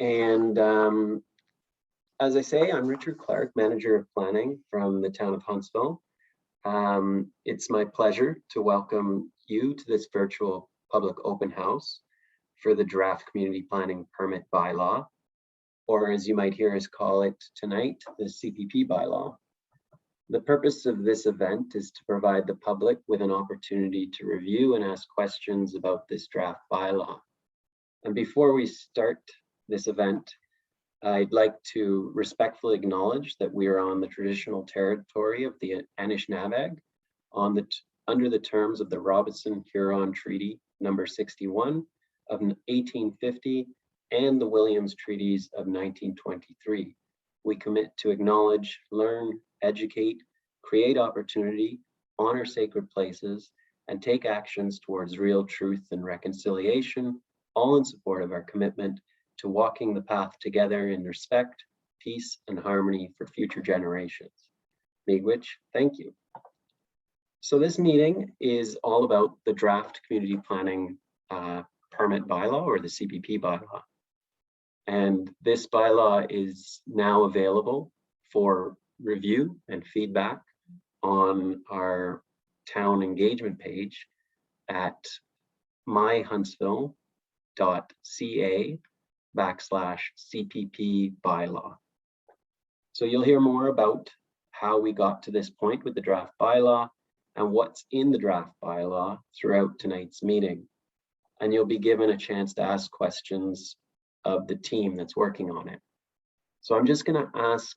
And as I say, I'm Richard Clark, Manager of Planning from the town of Huntsville. It's my pleasure to welcome you to this virtual public open house for the draft community planning permit bylaw, or as you might hear us call it tonight, the CPP bylaw. The purpose of this event is to provide the public with an opportunity to review and ask questions about this draft bylaw. And before we start this event, I'd like to respectfully acknowledge that we are on the traditional territory of the Anishinaabe under the terms of the Robinson-Huron Treaty number 61 of 1850 and the Williams Treaties of 1923. We commit to acknowledge, learn, educate, create opportunity, honor sacred places, and take actions towards real truth and reconciliation, all in support of our commitment to walking the path together in respect, peace, and harmony for future generations. Miigwech, thank you. So this meeting is all about the draft community planning permit bylaw, or the CPP bylaw. And this bylaw is now available for review and feedback on our town engagement page at myhuntsville.ca/CPP bylaw. So you'll hear more about how we got to this point with the draft bylaw and what's in the draft bylaw throughout tonight's meeting. And you'll be given a chance to ask questions of the team that's working on it. So I'm just going to ask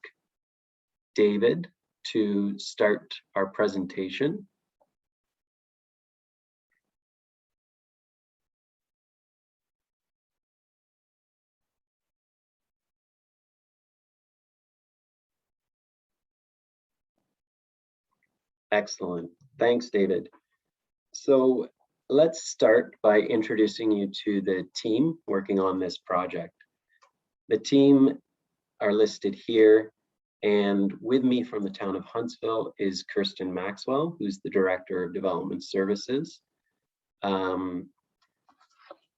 David to start our presentation. Excellent. Thanks, David. So let's start by introducing you to the team working on this project. The team are listed here, and with me from the town of Huntsville is Kirsten Maxwell, who's the Director of Development Services.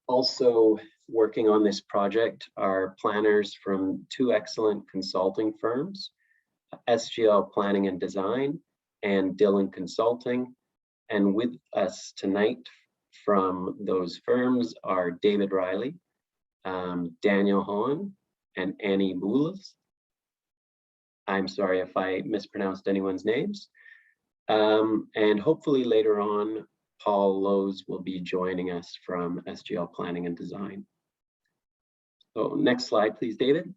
Also working on this project are planners from two excellent consulting firms, SGL Planning and Design and Dillon Consulting. And with us tonight from those firms are David Riley, Daniel Hohen, and Annie Boulos. I'm sorry if I mispronounced anyone's names. And hopefully later on, Paul Lowe's will be joining us from SGL Planning and Design. So next slide, please, David.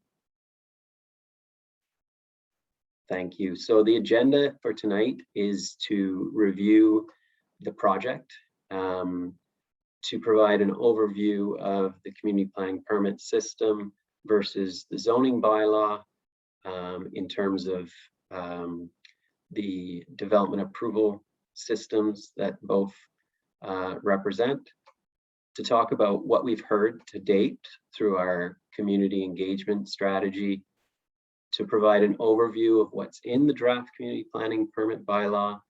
Thank you. So the agenda for tonight is to review the project, to provide an overview of the community planning permit system versus the zoning bylaw in terms of the development approval systems that both represent, to talk about what we've heard to date through our community engagement strategy, to provide an overview of what's in the draft community planning permit bylaw,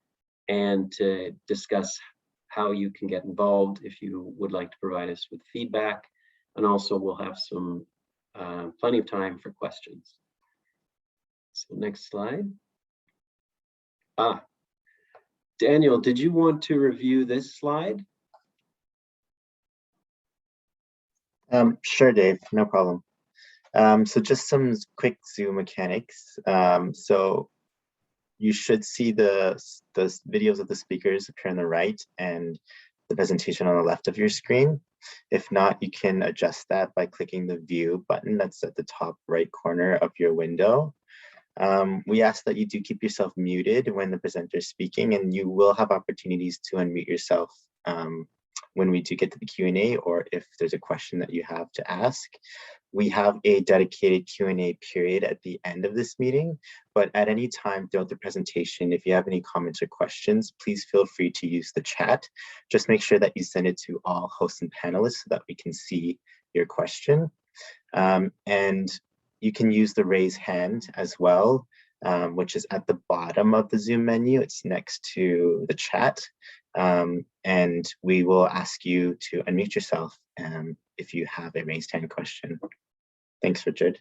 and to discuss how you can get involved if you would like to provide us with feedback. And also we'll have some plenty of time for questions. So next slide. Daniel, did you want to review this slide? Sure, Dave, no problem. So just some quick Zoom mechanics. So you should see the videos of the speakers appear on the right and the presentation on the left of your screen. If not, you can adjust that by clicking the view button that's at the top right corner of your window. We ask that you do keep yourself muted when the presenter is speaking, and you will have opportunities to unmute yourself when we do get to the Q&A, or if there's a question that you have to ask. We have a dedicated Q&A period at the end of this meeting, but at any time throughout the presentation, if you have any comments or questions, please feel free to use the chat. Just make sure that you send it to all hosts and panelists so that we can see your question. And you can use the raise hand as well, which is at the bottom of the Zoom menu. It's next to the chat. And we will ask you to unmute yourself if you have a raised hand question. Thanks, Richard.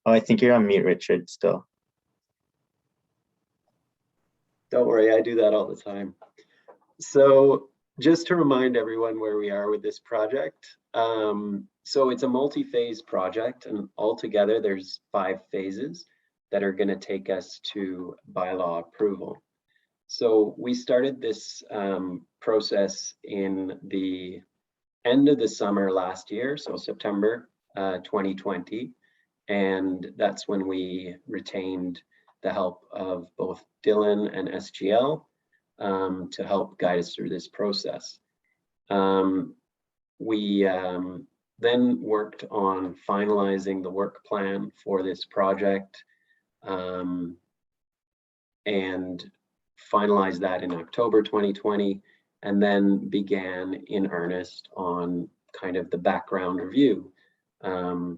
Oh, I think you're on mute, Richard, still. Don't worry, I do that all the time. So just to remind everyone where we are with this project. So it's a multi-phase project, and altogether there's 5 phases that are going to take us to bylaw approval. So we started this process in the end of the summer last year, so September 2020. And that's when we retained the help of both Dylan and SGL to help guide us through this process. We then worked on finalizing the work plan for this project and finalized that in October 2020, and then began in earnest on kind of the background review,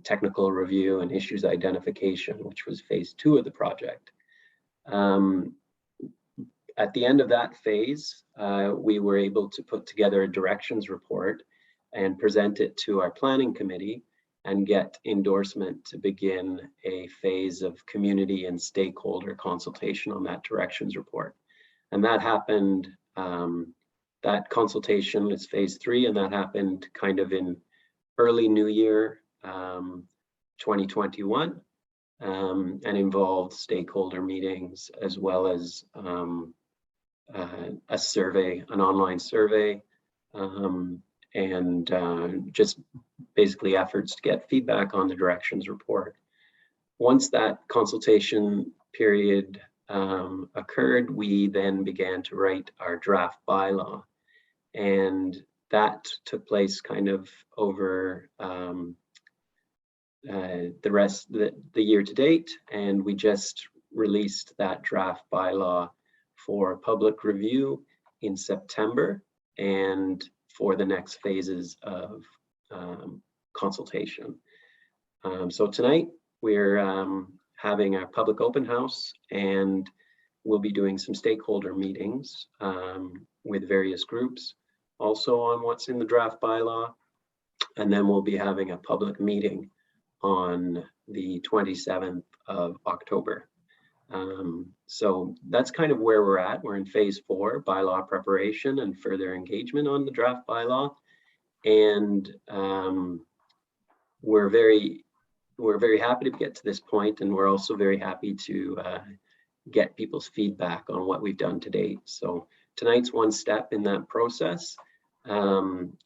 technical review and issues identification, which was phase 2 of the project. At the end of that phase, we were able to put together a directions report and present it to our planning committee and get endorsement to begin a phase of community and stakeholder consultation on that directions report. And that happened, that consultation is phase 3, and that happened kind of in early New Year 2021, and involved stakeholder meetings as well as a survey, an online survey, and just basically efforts to get feedback on the directions report. Once that consultation period occurred, we then began to write our draft bylaw, and that took place kind of over the rest of the year to date, and we just released that draft bylaw for public review in September and for the next phases of consultation. So tonight we're having a public open house, and we'll be doing some stakeholder meetings with various groups also on what's in the draft bylaw, and then we'll be having a public meeting on the 27th of October. So that's kind of where we're at. We're in phase 4, bylaw preparation and further engagement on the draft bylaw. And we're very happy to get to this point, and we're also very happy to get people's feedback on what we've done to date. So tonight's one step in that process, and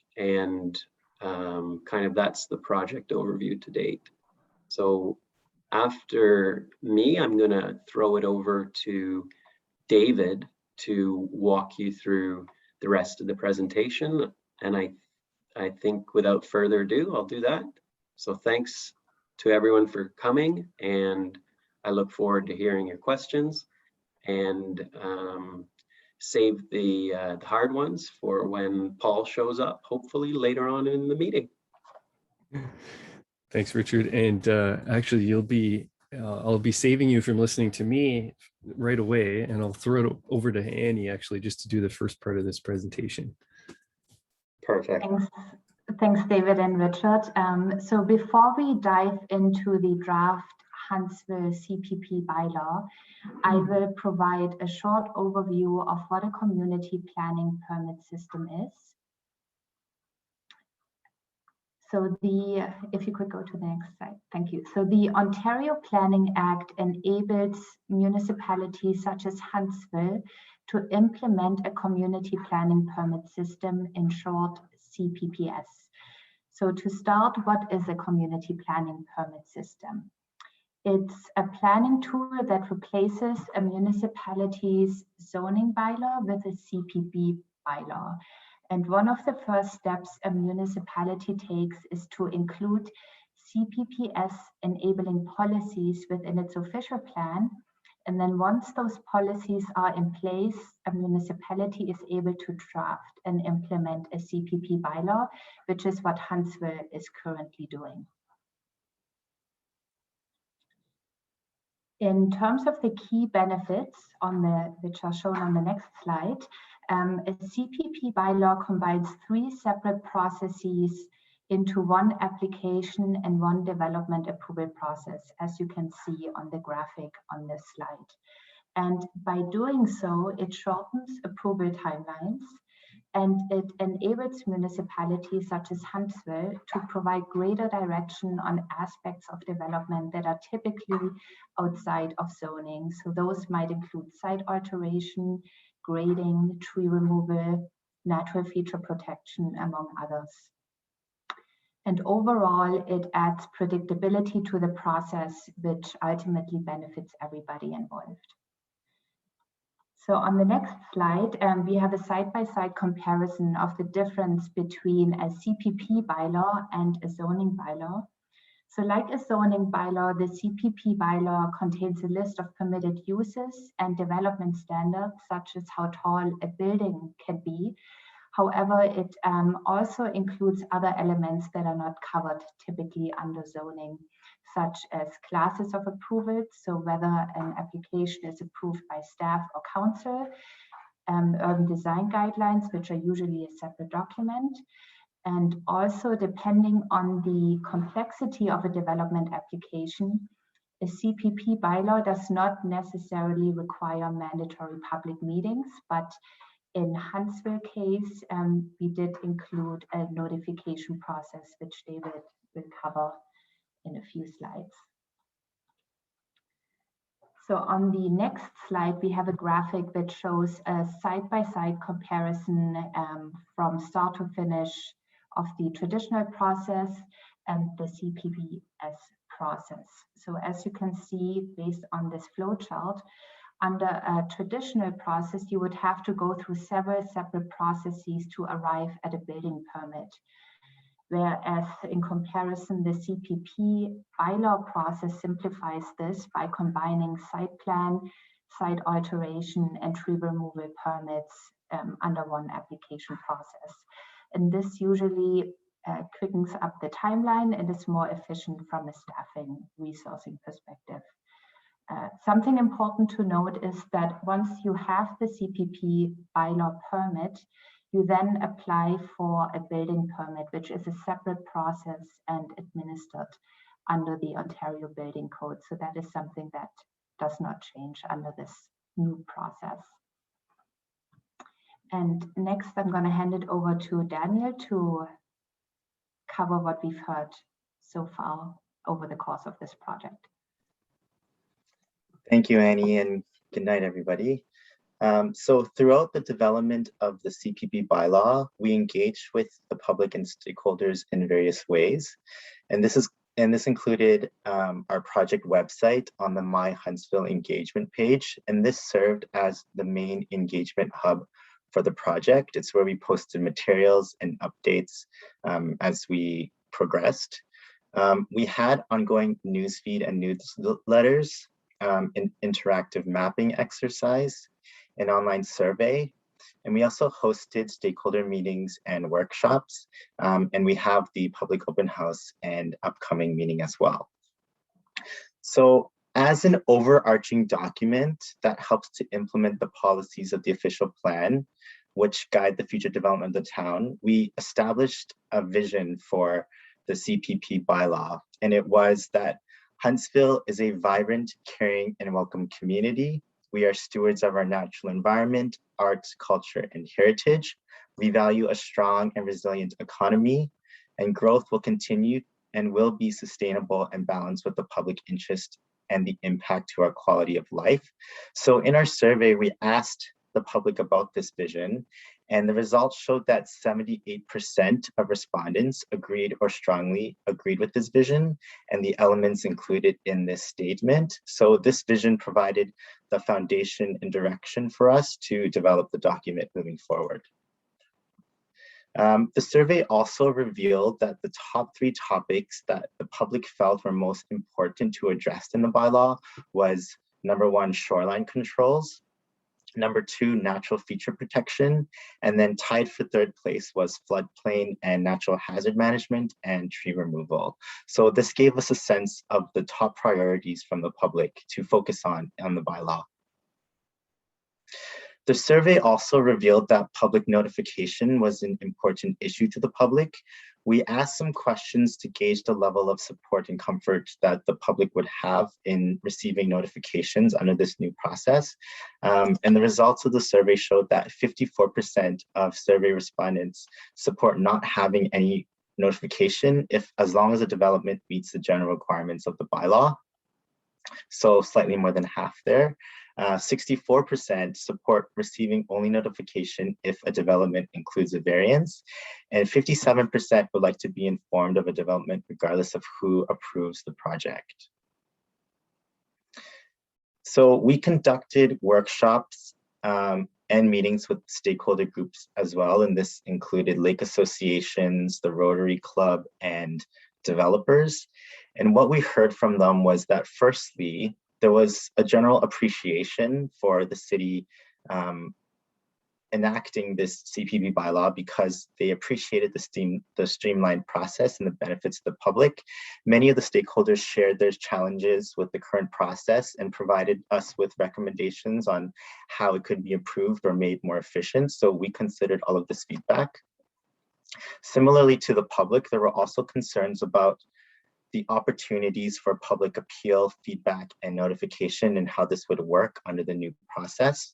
kind of that's the project overview to date. So after me, I'm going to throw it over to David to walk you through the rest of the presentation. And I think without further ado, I'll do that. So thanks to everyone for coming, and I look forward to hearing your questions, and save the hard ones for when Paul shows up, hopefully later on in the meeting. Thanks, Richard. And actually, I'll be saving you from listening to me right away, and I'll throw it over to Annie actually just to do the first part of this presentation. Perfect. Thanks, David and Richard. So before we dive into the draft Huntsville CPP bylaw, I will provide a short overview of what a community planning permit system is. So if you could go to the next slide, thank you. So the Ontario Planning Act enables municipalities such as Huntsville to implement a community planning permit system, in short, CPPS. So to start, what is a community planning permit system? It's a planning tool that replaces a municipality's zoning bylaw with a CPP bylaw. And one of the first steps a municipality takes is to include CPPS enabling policies within its official plan. And then once those policies are in place, a municipality is able to draft and implement a CPP bylaw, which is what Huntsville is currently doing. In terms of the key benefits which are shown on the next slide, a CPP bylaw combines 3 separate processes into one application and one development approval process, as you can see on the graphic on this slide. And by doing so, it shortens approval timelines, and it enables municipalities such as Huntsville to provide greater direction on aspects of development that are typically outside of zoning. So those might include site alteration, grading, tree removal, natural feature protection, among others. And overall, it adds predictability to the process, which ultimately benefits everybody involved. So on the next slide, we have a side-by-side comparison of the difference between a CPP bylaw and a zoning bylaw. So like a zoning bylaw, the CPP bylaw contains a list of permitted uses and development standards, such as how tall a building can be. However, it also includes other elements that are not covered typically under zoning, such as classes of approval, so whether an application is approved by staff or council, urban design guidelines, which are usually a separate document, and also depending on the complexity of a development application, a CPP bylaw does not necessarily require mandatory public meetings, but in Huntsville case, we did include a notification process, which David will cover in a few slides. So on the next slide, we have a graphic that shows a side-by-side comparison from start to finish of the traditional process and the CPPS process. So as you can see, based on this flowchart, under a traditional process, you would have to go through several separate processes to arrive at a building permit. Whereas in comparison, the CPP bylaw process simplifies this by combining site plan, site alteration, and tree removal permits under one application process. And this usually quickens up the timeline and is more efficient from a staffing resourcing perspective. Something important to note is that once you have the CPP bylaw permit, you then apply for a building permit, which is a separate process and administered under the Ontario Building Code. So that is something that does not change under this new process. And next, I'm going to hand it over to Daniel to cover what we've heard so far over the course of this project. Thank you, Annie, and good night, everybody. So throughout the development of the CPP bylaw, we engaged with the public and stakeholders in various ways. And this included our project website on the My Huntsville engagement page. And this served as the main engagement hub for the project. It's where we posted materials and updates as we progressed. We had ongoing newsfeed and newsletters, an interactive mapping exercise, an online survey, and we also hosted stakeholder meetings and workshops, and we have the public open house and upcoming meeting as well. So as an overarching document that helps to implement the policies of the official plan, which guide the future development of the town, we established a vision for the CPP bylaw, and it was that Huntsville is a vibrant, caring, and welcome community. We are stewards of our natural environment, arts, culture, and heritage. We value a strong and resilient economy, and growth will continue and will be sustainable and balanced with the public interest and the impact to our quality of life. So in our survey, we asked the public about this vision, and the results showed that 78% of respondents agreed or strongly agreed with this vision and the elements included in this statement. So this vision provided the foundation and direction for us to develop the document moving forward. The survey also revealed that the top 3 topics that the public felt were most important to address in the bylaw was number 1, shoreline controls, Number 2, natural feature protection. And then tied for 3rd place was floodplain and natural hazard management and tree removal. So this gave us a sense of the top priorities from the public to focus on the bylaw. The survey also revealed that public notification was an important issue to the public. We asked some questions to gauge the level of support and comfort that the public would have in receiving notifications under this new process. And the results of the survey showed that 54% of survey respondents support not having any notification as long as the development meets the general requirements of the bylaw. So slightly more than half there. 64% support receiving only notification if a development includes a variance, and 57% would like to be informed of a development regardless of who approves the project. So we conducted workshops and meetings with stakeholder groups as well, and this included lake associations, the Rotary Club, and developers. And what we heard from them was that firstly, there was a general appreciation for the city enacting this CPP bylaw because they appreciated the streamlined process and the benefits to the public. Many of the stakeholders shared their challenges with the current process and provided us with recommendations on how it could be improved or made more efficient. So we considered all of this feedback. Similarly to the public, there were also concerns about the opportunities for public appeal, feedback, and notification and how this would work under the new process.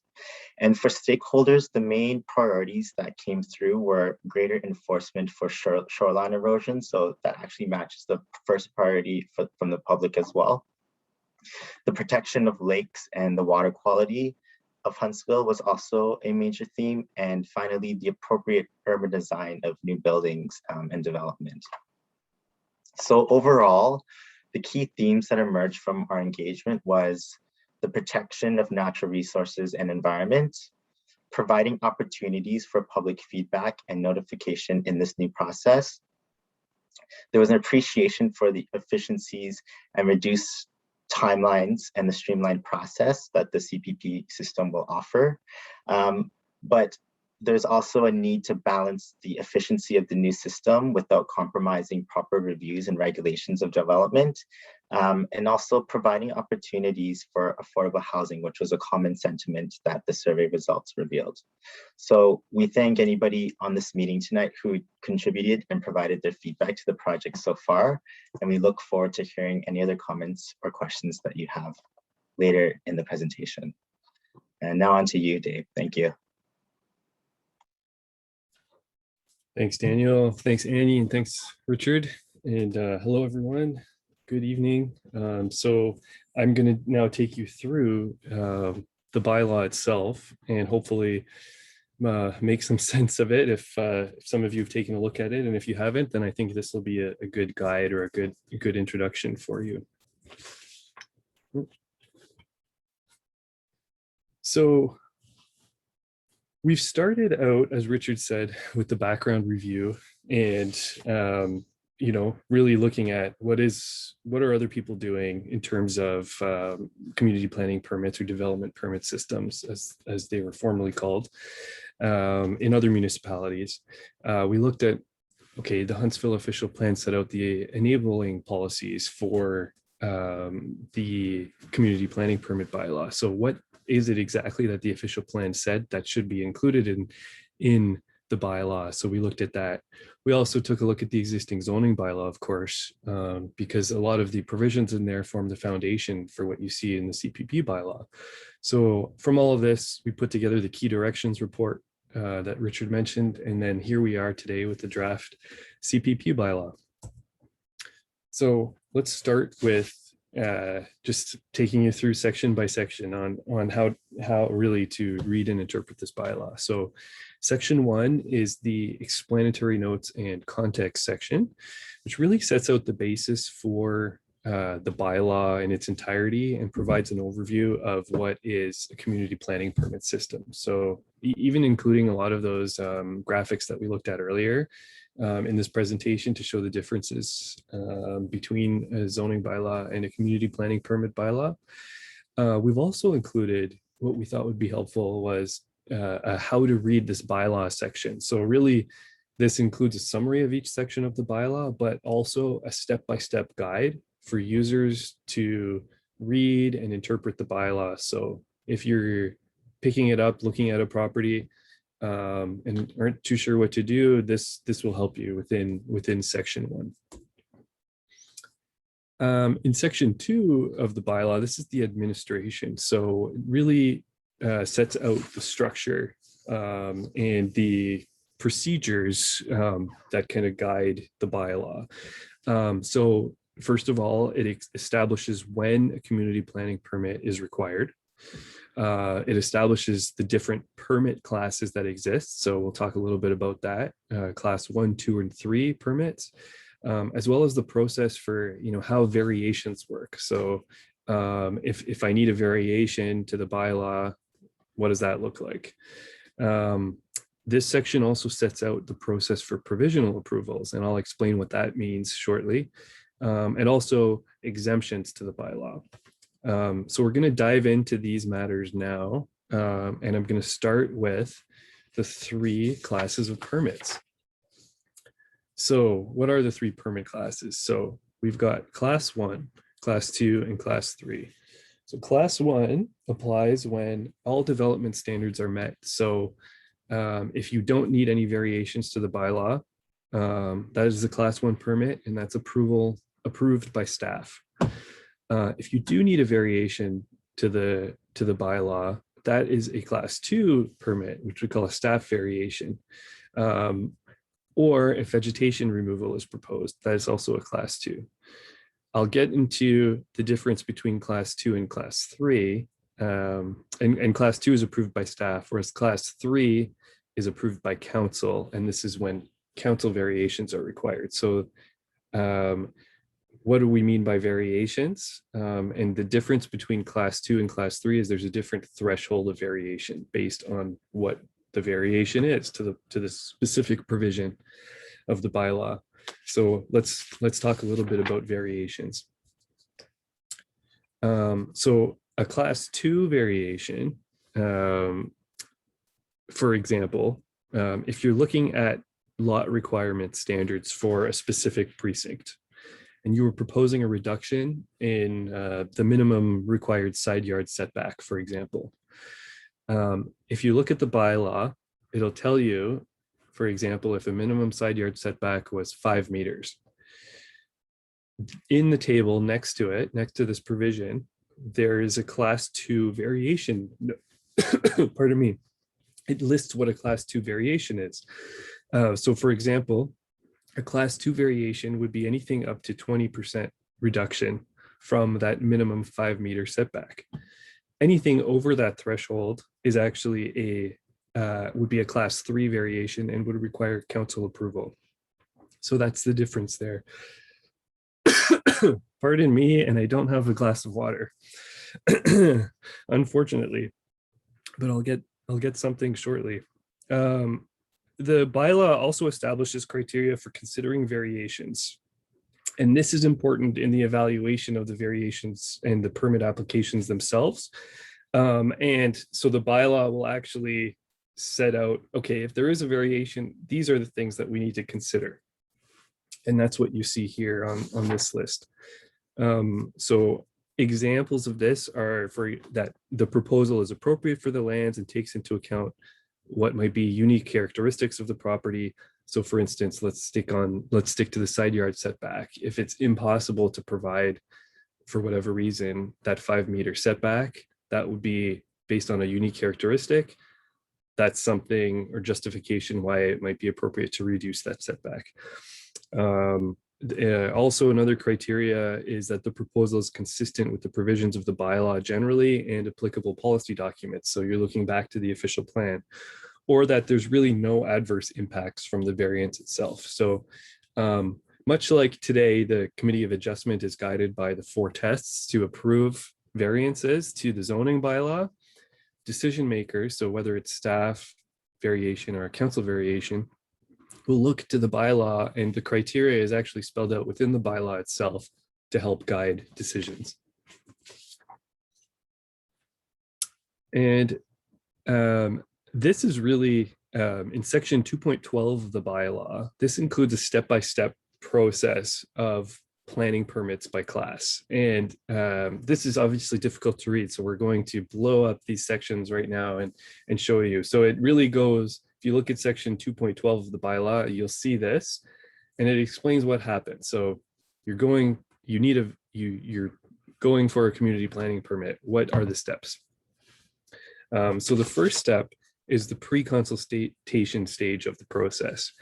And for stakeholders, the main priorities that came through were greater enforcement for shoreline erosion. So that actually matches the first priority from the public as well. The protection of lakes and the water quality of Huntsville was also a major theme. And finally, the appropriate urban design of new buildings and development. So overall, the key themes that emerged from our engagement was the protection of natural resources and environment, providing opportunities for public feedback and notification in this new process. There was an appreciation for the efficiencies and reduced timelines and the streamlined process that the CPP system will offer. But there's also a need to balance the efficiency of the new system without compromising proper reviews and regulations of development, and also providing opportunities for affordable housing, which was a common sentiment that the survey results revealed. So we thank anybody on this meeting tonight who contributed and provided their feedback to the project so far, and we look forward to hearing any other comments or questions that you have later in the presentation. And now on to you, Dave. Thank you. Thanks, Daniel. Thanks, Annie, and thanks, Richard. And hello, everyone. Good evening. So I'm going to now take you through the bylaw itself and hopefully make some sense of it if some of you have taken a look at it. And if you haven't, then I think this will be a good guide or a good introduction for you. So we've started out, as Richard said, with the background review and, really looking at what are other people doing in terms of community planning permits or development permit systems, as they were formerly called, in other municipalities. We looked at, the Huntsville official plan set out the enabling policies for the community planning permit bylaw. So what is it exactly that the official plan said that should be included in the bylaw? So we looked at that. We also took a look at the existing zoning bylaw, of course, because a lot of the provisions in there form the foundation for what you see in the CPP bylaw. So from all of this, we put together the key directions report that Richard mentioned, and then here we are today with the draft CPP bylaw. So let's start with just taking you through section by section on how really to read and interpret this bylaw. So section 1 is the explanatory notes and context section, which really sets out the basis for the bylaw in its entirety and provides an overview of what is a community planning permit system. So even including a lot of those graphics that we looked at earlier in this presentation to show the differences between a zoning bylaw and a community planning permit bylaw. We've also included what we thought would be helpful was a how to read this bylaw section. So really, this includes a summary of each section of the bylaw, but also a step-by-step guide for users to read and interpret the bylaw. So if you're picking it up, looking at a property, and aren't too sure what to do, this will help you within section 1. In section 2 of the bylaw, this is the administration. So it really sets out the structure and the procedures that kind of guide the bylaw. So first of all, it establishes when a community planning permit is required. It establishes the different permit classes that exist. So we'll talk a little bit about that, class 1, 2, and 3 permits, as well as the process for, how variations work. So if I need a variation to the bylaw, what does that look like? This section also sets out the process for provisional approvals, and I'll explain what that means shortly, and also exemptions to the bylaw. So we're going to dive into these matters now, and I'm going to start with the 3 classes of permits. So what are the 3 permit classes? So we've got class 1, class 2, and class 3. So class 1 applies when all development standards are met. So if you don't need any variations to the bylaw, that is the class 1 permit, and that's approved by staff. If you do need a variation to the bylaw, that is a class 2 permit, which we call a staff variation. Or if vegetation removal is proposed, that is also a class 2. I'll get into the difference between class 2 and class 3. And class 2 is approved by staff, whereas class 3 is approved by council, and this is when council variations are required. So what do we mean by variations? And the difference between class 2 and class 3 is there's a different threshold of variation based on what the variation is to the specific provision of the bylaw. So let's talk a little bit about variations. So a class 2 variation, for example, if you're looking at lot requirement standards for a specific precinct, and you were proposing a reduction in the minimum required side yard setback, for example. If you look at the bylaw, it'll tell you, for example, if a minimum side yard setback was 5 meters. In the table next to this provision, there is a class 2 variation. Pardon me. It lists what a class 2 variation is. So for example, a class 2 variation would be anything up to 20% reduction from that minimum 5 meter setback. Anything over that threshold is actually would be a class 3 variation and would require council approval. So that's the difference there. Pardon me, and I don't have a glass of water, unfortunately, but I'll get something shortly. The bylaw also establishes criteria for considering variations. And this is important in the evaluation of the variations and the permit applications themselves. And so the bylaw will actually set out, okay, if there is a variation, these are the things that we need to consider. And that's what you see here on this list. So examples of this are for that the proposal is appropriate for the lands and takes into account what might be unique characteristics of the property. So for instance, let's stick to the side yard setback. If it's impossible to provide, for whatever reason, that 5 meter setback, that would be based on a unique characteristic. That's something or justification why it might be appropriate to reduce that setback. Also, another criteria is that the proposal is consistent with the provisions of the bylaw generally and applicable policy documents. So you're looking back to the official plan, or that there's really no adverse impacts from the variance itself. So much like today, the Committee of Adjustment is guided by the 4 tests to approve variances to the zoning bylaw. Decision makers, so whether it's staff variation or a council variation, will look to the bylaw, and the criteria is actually spelled out within the bylaw itself to help guide decisions. And this is really in section 2.12 of the bylaw. This includes a step-by-step process of planning permits by class. And this is obviously difficult to read. So we're going to blow up these sections right now and show you. So it really goes, if you look at section 2.12 of the bylaw, you'll see this, and it explains what happens. So you're going for a community planning permit. What are the steps? So the first step is the pre-consultation stage of the process.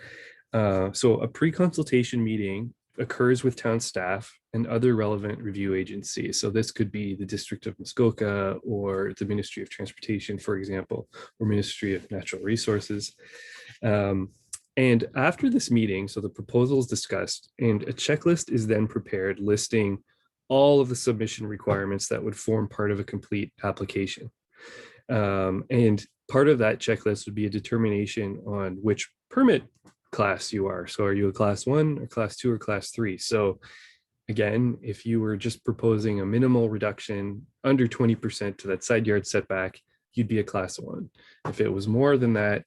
So a pre-consultation meeting occurs with town staff and other relevant review agencies. So this could be the District of Muskoka or the Ministry of Transportation, for example, or Ministry of Natural Resources. And after this meeting, so the proposal is discussed and a checklist is then prepared listing all of the submission requirements that would form part of a complete application. And part of that checklist would be a determination on which permit class you are. So are you a class 1 or class 2 or class 3? So again, if you were just proposing a minimal reduction under 20% to that side yard setback, you'd be a class 1. If it was more than that,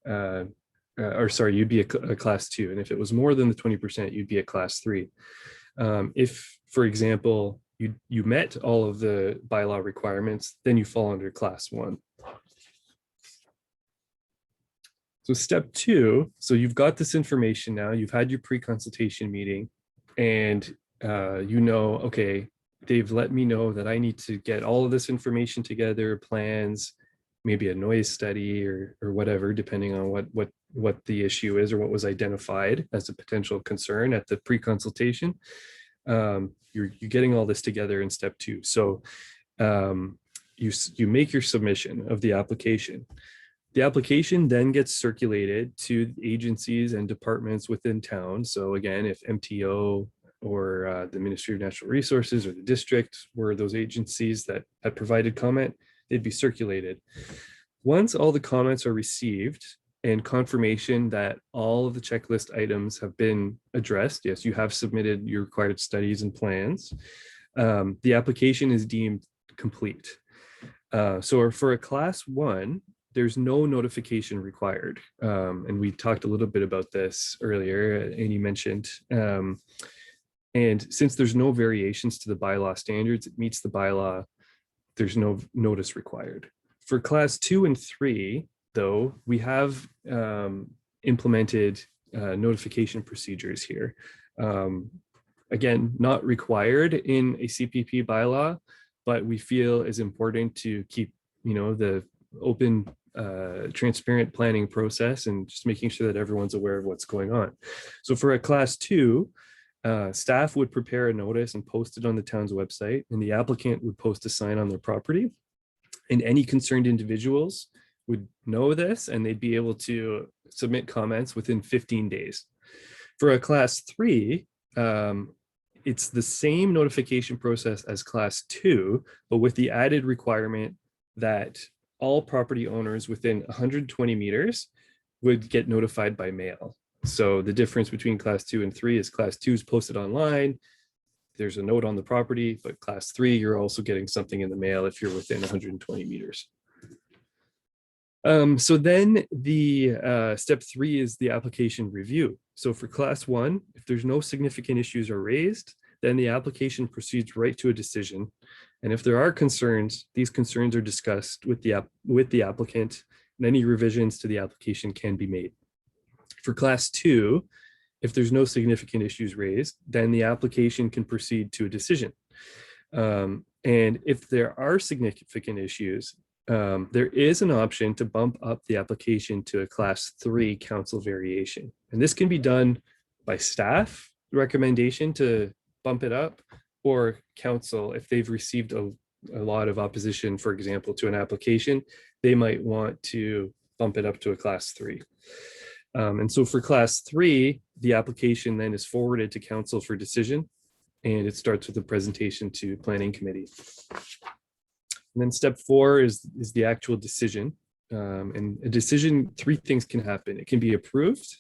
you'd be a class 2. And if it was more than the 20%, you'd be a class 3. If, for example, you met all of the bylaw requirements, then you fall under class 1. So step 2, so you've got this information now, you've had your pre-consultation meeting, and okay, they've let me know that I need to get all of this information together, plans, maybe a noise study or whatever, depending on what the issue is or what was identified as a potential concern at the pre-consultation. You're getting all this together in step 2. So you make your submission of the application. The application then gets circulated to agencies and departments within town. So again, if MTO or the Ministry of Natural Resources or the district were those agencies that had provided comment, they'd be circulated. Once all the comments are received and confirmation that all of the checklist items have been addressed, yes, you have submitted your required studies and plans, the application is deemed complete. So for a class 1, there's no notification required. And we talked a little bit about this earlier, and you mentioned, and since there's no variations to the bylaw standards, it meets the bylaw, there's no notice required. For class 2 and 3, though, we have implemented notification procedures here. Again, not required in a CPP bylaw, but we feel is important to keep, the open, transparent planning process and just making sure that everyone's aware of what's going on. So for a class 2, staff would prepare a notice and post it on the town's website, and the applicant would post a sign on their property. And any concerned individuals would know this, and they'd be able to submit comments within 15 days. For a class 3, it's the same notification process as class 2, but with the added requirement that all property owners within 120 meters would get notified by mail. So the difference between class 2 and 3 is class 2 is posted online. There's a note on the property, but class 3, you're also getting something in the mail if you're within 120 meters. So then the step 3 is the application review. So for class 1, if there's no significant issues are raised, then the application proceeds right to a decision. And if there are concerns, these concerns are discussed with the applicant, and any revisions to the application can be made. For class 2, if there's no significant issues raised, then the application can proceed to a decision. And if there are significant issues, there is an option to bump up the application to a class 3 council variation. And this can be done by staff recommendation to bump it up, or council, if they've received a lot of opposition, for example, to an application, they might want to bump it up to a class 3. And so for class 3, the application then is forwarded to council for decision, and it starts with a presentation to planning committee. And then step 4 is the actual decision. And a decision, 3 things can happen. It can be approved,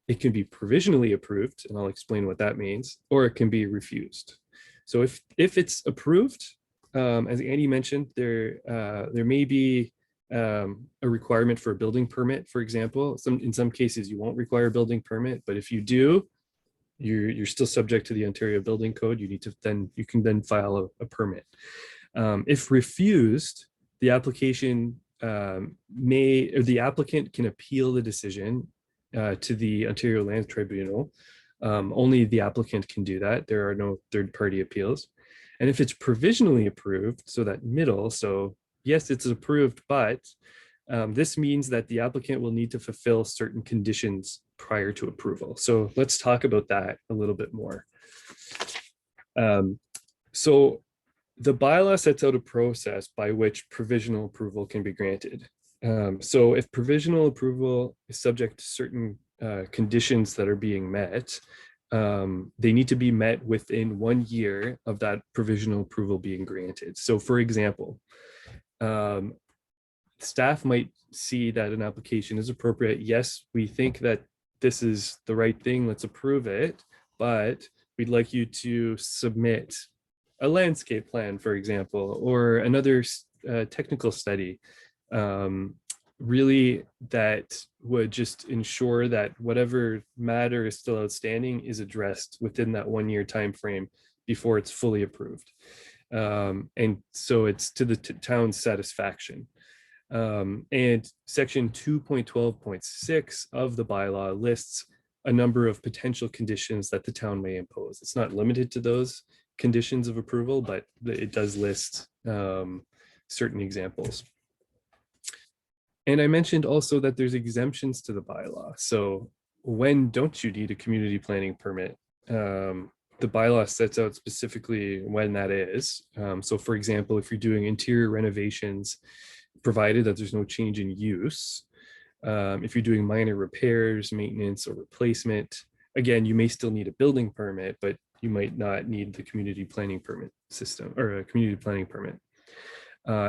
it can be provisionally approved, and I'll explain what that means, or it can be refused. So if it's approved, as Andy mentioned, there may be a requirement for a building permit, for example. In some cases, you won't require a building permit, but if you do, you're still subject to the Ontario Building Code. You can then file a permit. If refused, the application the applicant can appeal the decision to the Ontario Land Tribunal. Only the applicant can do that. There are no third-party appeals. And if it's provisionally approved, so that middle, so yes, it's approved, but this means that the applicant will need to fulfill certain conditions prior to approval. So let's talk about that a little bit more. So the bylaw sets out a process by which provisional approval can be granted. So if provisional approval is subject to certain conditions that are being met, they need to be met within 1 year of that provisional approval being granted. So for example, staff might see that an application is appropriate. Yes, we think that this is the right thing, let's approve it, but we'd like you to submit a landscape plan, for example, or another technical study, really that would just ensure that whatever matter is still outstanding is addressed within that 1 year time frame before it's fully approved. And so it's to the town's satisfaction. And section 2.12.6 of the bylaw lists a number of potential conditions that the town may impose. It's not limited to those conditions of approval, but it does list certain examples. And I mentioned also that there's exemptions to the bylaw. So when don't you need a community planning permit? The bylaw sets out specifically when that is. So for example, if you're doing interior renovations, provided that there's no change in use, if you're doing minor repairs, maintenance, or replacement, again, you may still need a building permit, but you might not need the community planning permit system or a community planning permit.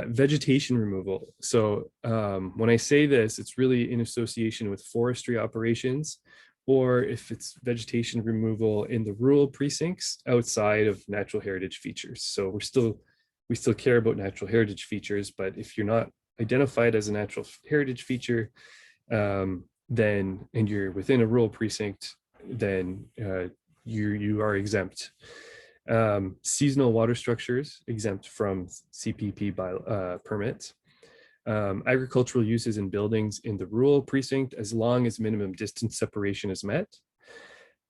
Vegetation removal. So when I say this, it's really in association with forestry operations, or if it's vegetation removal in the rural precincts outside of natural heritage features. So we still care about natural heritage features, but if you're not identified as a natural heritage feature, then, and you're within a rural precinct, then you are exempt. Seasonal water structures exempt from CPP permits. Agricultural uses in buildings in the rural precinct, as long as minimum distance separation is met,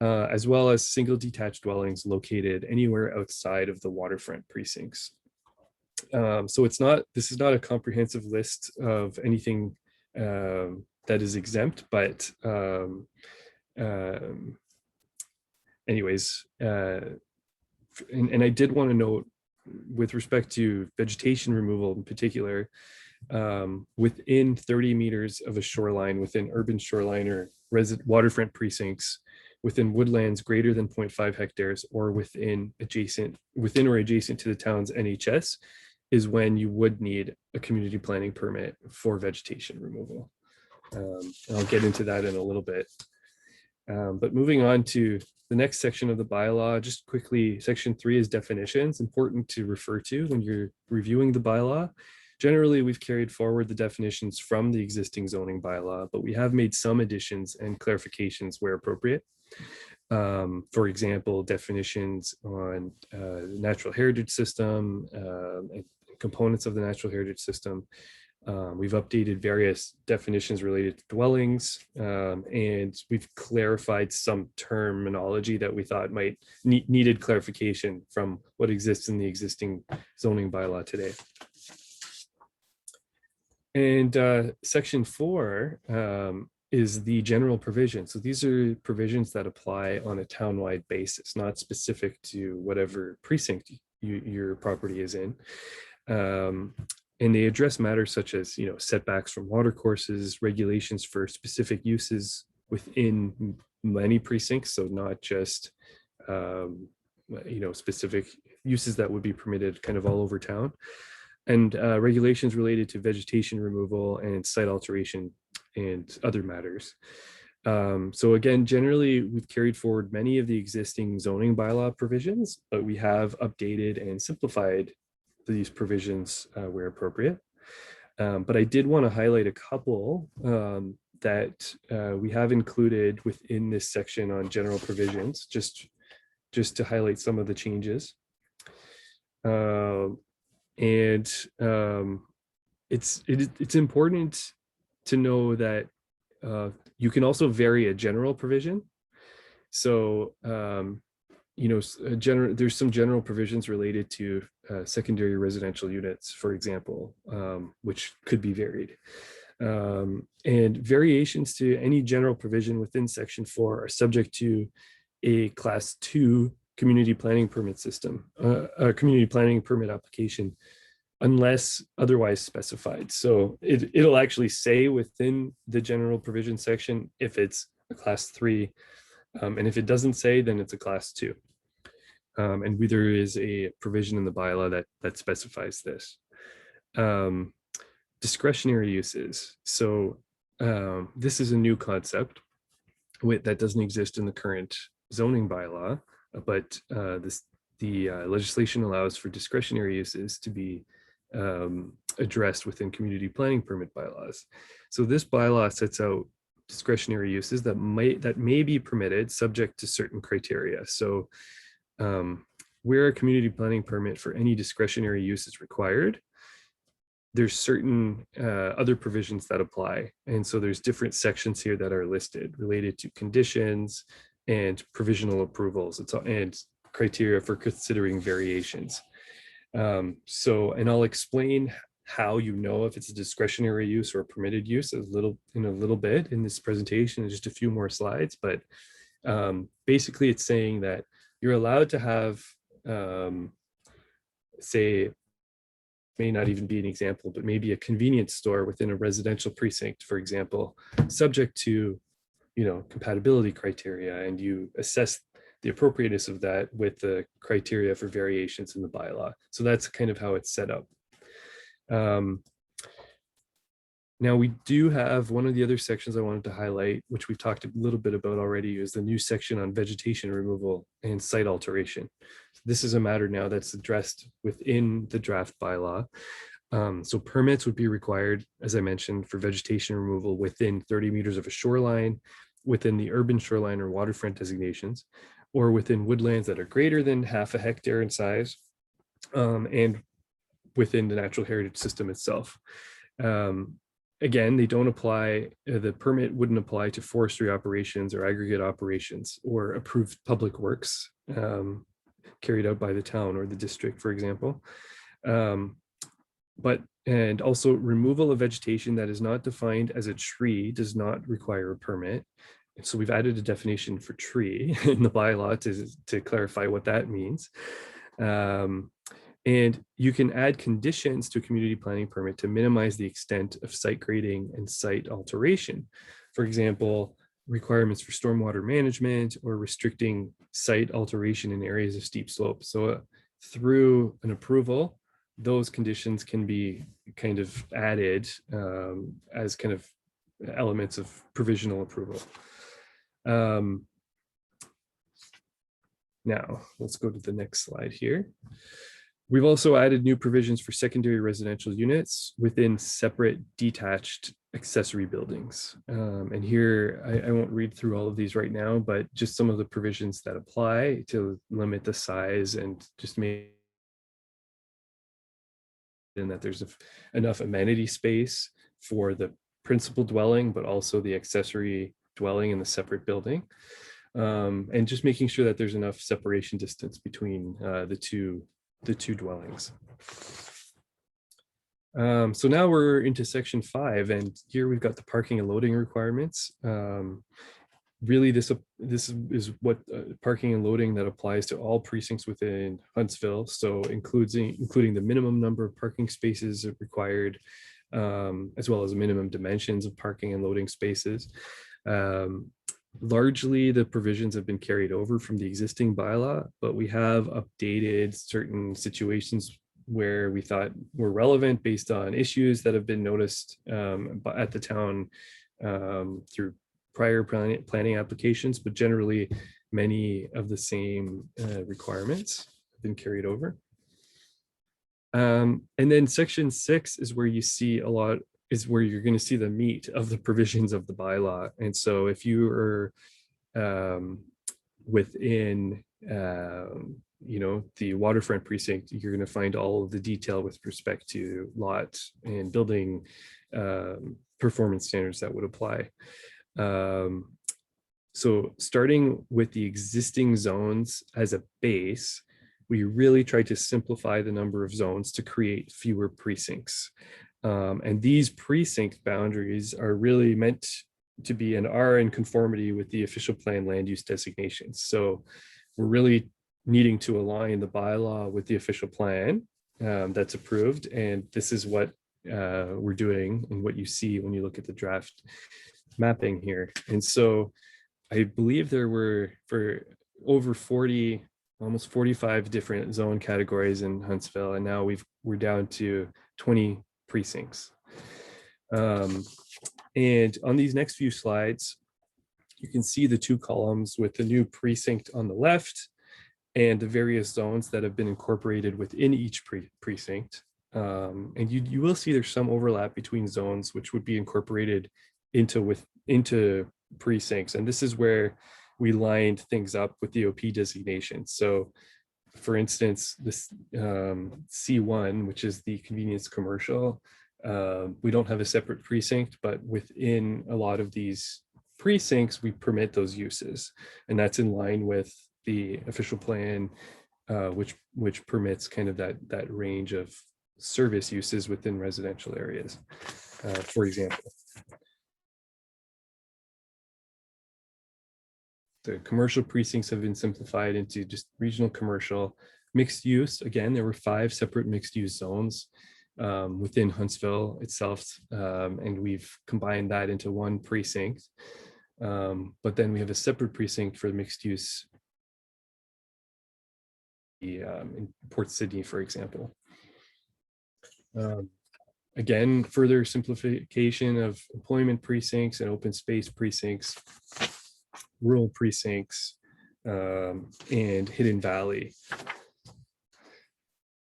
as well as single detached dwellings located anywhere outside of the waterfront precincts. So this is not a comprehensive list of anything that is exempt, but anyways, and I did want to note with respect to vegetation removal in particular, within 30 meters of a shoreline, within urban shoreline or waterfront precincts, within woodlands greater than 0.5 hectares, or within or adjacent to the town's NHS, is when you would need a community planning permit for vegetation removal. I'll get into that in a little bit. But moving on to the next section of the bylaw, just quickly, section 3 is definitions, important to refer to when you're reviewing the bylaw. Generally, we've carried forward the definitions from the existing zoning bylaw, but we have made some additions and clarifications where appropriate. For example, definitions on natural heritage system, and components of the natural heritage system. We've updated various definitions related to dwellings, and we've clarified some terminology that we thought might needed clarification from what exists in the existing zoning bylaw today. And section 4 is the general provision. So these are provisions that apply on a townwide basis, not specific to whatever precinct your property is in. And they address matters such as, setbacks from watercourses, regulations for specific uses within many precincts. So not just, specific uses that would be permitted kind of all over town, and regulations related to vegetation removal and site alteration and other matters. So again, generally, we've carried forward many of the existing zoning bylaw provisions, but we have updated and simplified these provisions where appropriate. But I did want to highlight a couple that we have included within this section on general provisions, just to highlight some of the changes. It's important to know that you can also vary a general provision. So there's some general provisions related to secondary residential units, for example, which could be varied. And variations to any general provision within Section 4 are subject to a Class 2 community planning permit system, a community planning permit application, unless otherwise specified. So it'll actually say within the general provision section if it's a Class 3, and if it doesn't say, then it's a Class 2. And there is a provision in the bylaw that specifies this. Discretionary uses. So this is a new concept that doesn't exist in the current zoning bylaw, but the legislation allows for discretionary uses to be addressed within community planning permit bylaws. So this bylaw sets out discretionary uses that may be permitted subject to certain criteria. So where a community planning permit for any discretionary use is required, there's certain other provisions that apply. And so there's different sections here that are listed related to conditions and provisional approvals and criteria for considering variations. And I'll explain how you know if it's a discretionary use or a permitted use in a little bit in this presentation in just a few more slides. But basically it's saying that you're allowed to have, say, may not even be an example, but maybe a convenience store within a residential precinct, for example, subject to, compatibility criteria, and you assess the appropriateness of that with the criteria for variations in the bylaw. So that's kind of how it's set up. Now we do have one of the other sections I wanted to highlight, which we've talked a little bit about already, is the new section on vegetation removal and site alteration. This is a matter now that's addressed within the draft bylaw. So permits would be required, as I mentioned, for vegetation removal within 30 meters of a shoreline, within the urban shoreline or waterfront designations, or within woodlands that are greater than half a hectare in size, and within the natural heritage system itself. Again, they don't apply, the permit wouldn't apply to forestry operations or aggregate operations or approved public works carried out by the town or the district, for example. And also removal of vegetation that is not defined as a tree does not require a permit. And so we've added a definition for tree in the bylaw to clarify what that means. And you can add conditions to a community planning permit to minimize the extent of site grading and site alteration. For example, requirements for stormwater management or restricting site alteration in areas of steep slopes. So through an approval, those conditions can be kind of added as kind of elements of provisional approval. Now, let's go to the next slide here. We've also added new provisions for secondary residential units within separate detached accessory buildings. And here, I won't read through all of these right now, but just some of the provisions that apply to limit the size and just make and that there's enough amenity space for the principal dwelling, but also the accessory dwelling in the separate building. And just making sure that there's enough separation distance between the two dwellings. So now we're into section 5, and here we've got the parking and loading requirements. Really, this is what parking and loading that applies to all precincts within Huntsville. So including the minimum number of parking spaces required, as well as minimum dimensions of parking and loading spaces. Largely, the provisions have been carried over from the existing bylaw, but we have updated certain situations where we thought were relevant based on issues that have been noticed at the town through prior planning applications, but generally many of the same requirements have been carried over. And then section 6 is where you see where you're going to see the meat of the provisions of the bylaw. And so if you are within the waterfront precinct, you're going to find all of the detail with respect to lot and building performance standards that would apply. So starting with the existing zones as a base, we really tried to simplify the number of zones to create fewer precincts. And these precinct boundaries are really meant to be and are in conformity with the official plan land use designations. So we're really needing to align the bylaw with the official plan that's approved. And this is what we're doing and what you see when you look at the draft mapping here. And so I believe there were for over 40, almost 45 different zone categories in Huntsville, and now we're down to 20 precincts. And on these next few slides, you can see the 2 columns with the new precinct on the left and the various zones that have been incorporated within each precinct. And you will see there's some overlap between zones which would be incorporated into precincts. And this is where we lined things up with the OP designation. So for instance, this C1, which is the convenience commercial, we don't have a separate precinct, but within a lot of these precincts, we permit those uses. And that's in line with the official plan, which permits kind of that range of service uses within residential areas, for example. The commercial precincts have been simplified into just regional commercial. Mixed use, again, there were 5 separate mixed use zones within Huntsville itself, and we've combined that into 1 precinct. But then we have a separate precinct for the mixed use in Port Sydney, for example. Again, further simplification of employment precincts and open space precincts, rural precincts, and Hidden Valley.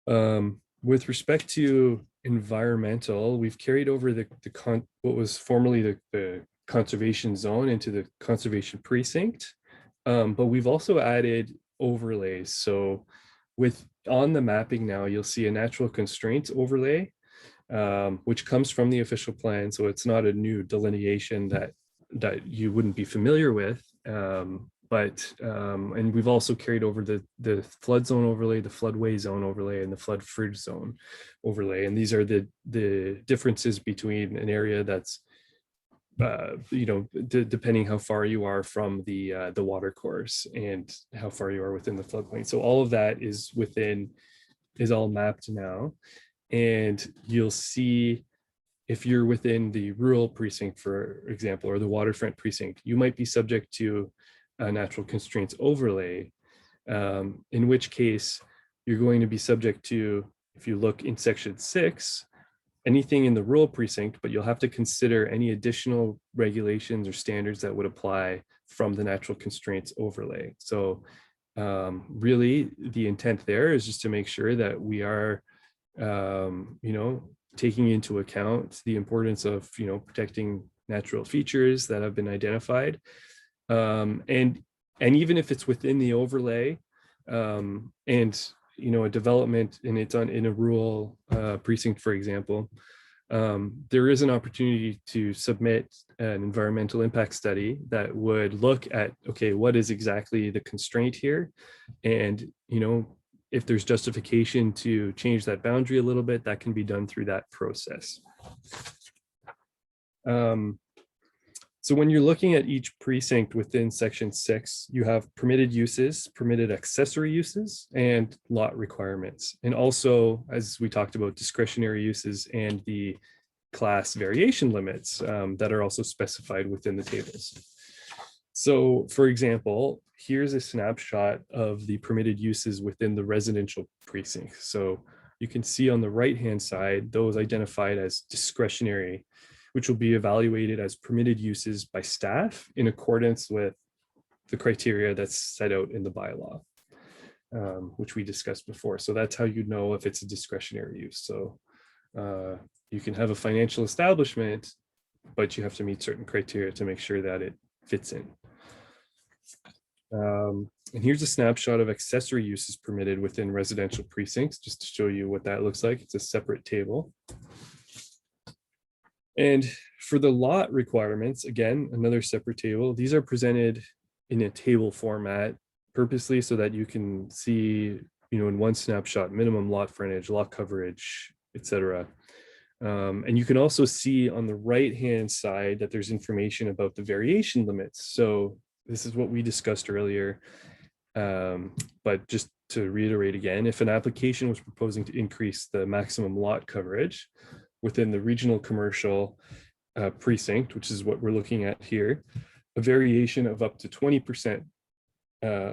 With respect to environmental, we've carried over what was formerly the conservation zone into the conservation precinct, but we've also added overlays. So on the mapping now, you'll see a natural constraints overlay, which comes from the official plan. So it's not a new delineation that you wouldn't be familiar with, and we've also carried over the flood zone overlay, the floodway zone overlay, and the flood fringe zone overlay. And these are the differences between an area that's depending how far you are from the water course and how far you are within the floodplain. So all of that is all mapped now, and you'll see if you're within the rural precinct, for example, or the waterfront precinct, you might be subject to a natural constraints overlay, in which case you're going to be subject to, if you look in section 6, anything in the rural precinct, but you'll have to consider any additional regulations or standards that would apply from the natural constraints overlay. So really the intent there is just to make sure that we are, taking into account the importance of, protecting natural features that have been identified. And even if it's within the overlay, and, a development and it's in a rural precinct, for example, there is an opportunity to submit an environmental impact study that would look at, okay, what is exactly the constraint here? And, if there's justification to change that boundary a little bit, that can be done through that process. So when you're looking at each precinct within section 6, you have permitted uses, permitted accessory uses, and lot requirements. And also, as we talked about, discretionary uses and the class variation limits that are also specified within the tables. So for example, here's a snapshot of the permitted uses within the residential precinct. So you can see on the right-hand side, those identified as discretionary, which will be evaluated as permitted uses by staff in accordance with the criteria that's set out in the bylaw. which we discussed before. So that's how you know if it's a discretionary use. So you can have a financial establishment, but you have to meet certain criteria to make sure that it fits in. And here's a snapshot of accessory uses permitted within residential precincts, just to show you what that looks like. It's a separate table. And for the lot requirements, again, another separate table. These are presented in a table format purposely so that you can see, in one snapshot, minimum lot frontage, lot coverage, etc. And you can also see on the right-hand side that there's information about the variation limits. So this is what we discussed earlier. But just to reiterate again, if an application was proposing to increase the maximum lot coverage within the regional commercial precinct, which is what we're looking at here, a variation of up to 20%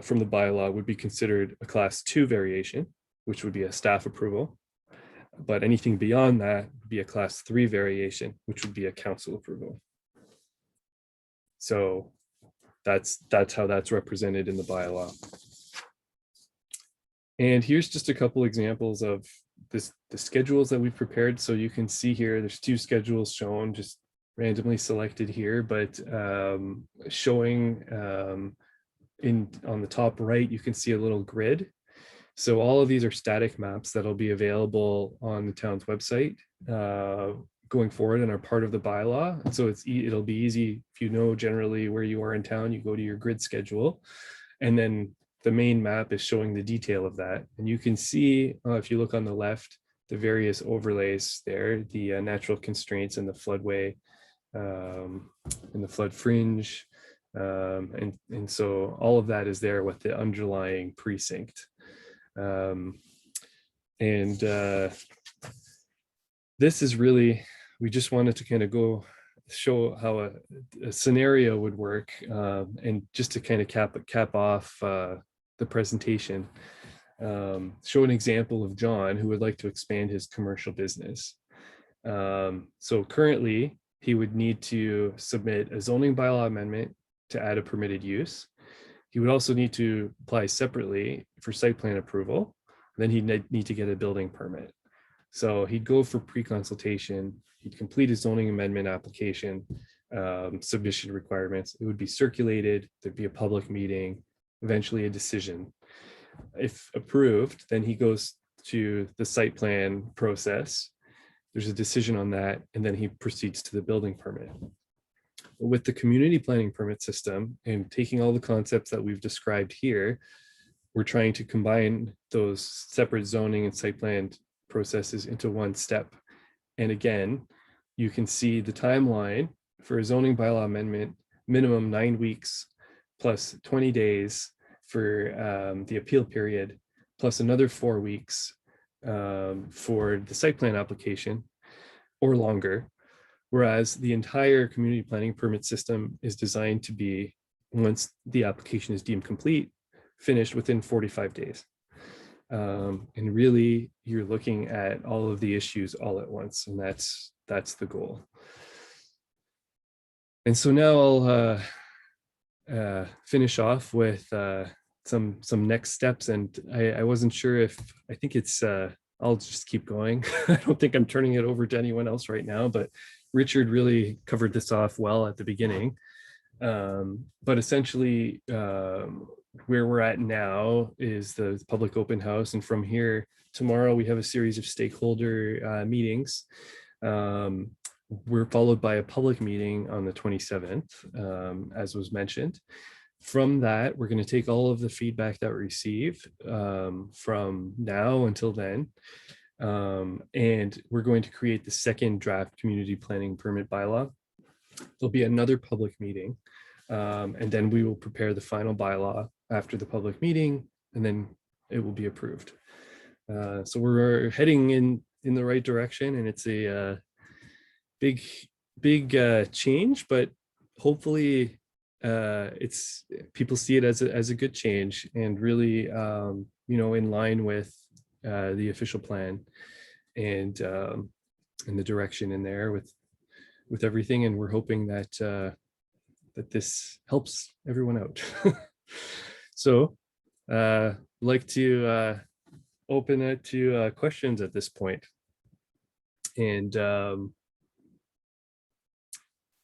from the bylaw would be considered a class 2 variation, which would be a staff approval. But anything beyond that would be a class 3 variation, which would be a council approval. So that's how that's represented in the bylaw. And here's just a couple examples of the schedules that we've prepared. So you can see here, there's 2 schedules shown, just randomly selected here, but showing on the top right, you can see a little grid. So all of these are static maps that'll be available on the town's website going forward and are part of the bylaw. So it'll be easy if you know generally where you are in town, you go to your grid schedule, and then the main map is showing the detail of that. And you can see, if you look on the left, the various overlays there, the natural constraints and the floodway and the flood fringe. And so all of that is there with the underlying precinct. This is really, we just wanted to kind of show how a scenario would work, and just to kind of cap off the presentation, show an example of John who would like to expand his commercial business. So currently he would need to submit a zoning bylaw amendment to add a permitted use. He would also need to apply separately for site plan approval. Then he'd need to get a building permit. So he'd go for pre-consultation, he'd complete his zoning amendment application, submission requirements. It would be circulated, there'd be a public meeting, eventually a decision. If approved, then he goes to the site plan process. There's a decision on that, and then he proceeds to the building permit. With the community planning permit system and taking all the concepts that we've described here, we're trying to combine those separate zoning and site plan processes into one step. And again, you can see the timeline for a zoning bylaw amendment, minimum 9 weeks plus 20 days for the appeal period, plus another 4 weeks for the site plan application, or longer. Whereas the entire community planning permit system is designed to be, once the application is deemed complete, finished within 45 days. And really, you're looking at all of the issues all at once, and that's the goal. And so now I'll finish off with some next steps. And I wasn't sure if, I think it's, I'll just keep going. I don't think I'm turning it over to anyone else right now, but Richard really covered this off well at the beginning. But essentially, where we're at now is the public open house. And from here, tomorrow we have a series of stakeholder meetings. We're followed by a public meeting on the 27th, as was mentioned. From that, we're going to take all of the feedback that we receive from now until then. And we're going to create the second draft community planning permit bylaw. There'll be another public meeting, and then we will prepare the final bylaw after the public meeting, and then it will be approved. So we're heading in the right direction, and it's a big change, but hopefully people see it as a good change, and really in line with the official plan and the direction in there with everything. And we're hoping that that this helps everyone out. So like to open it to questions at this point. And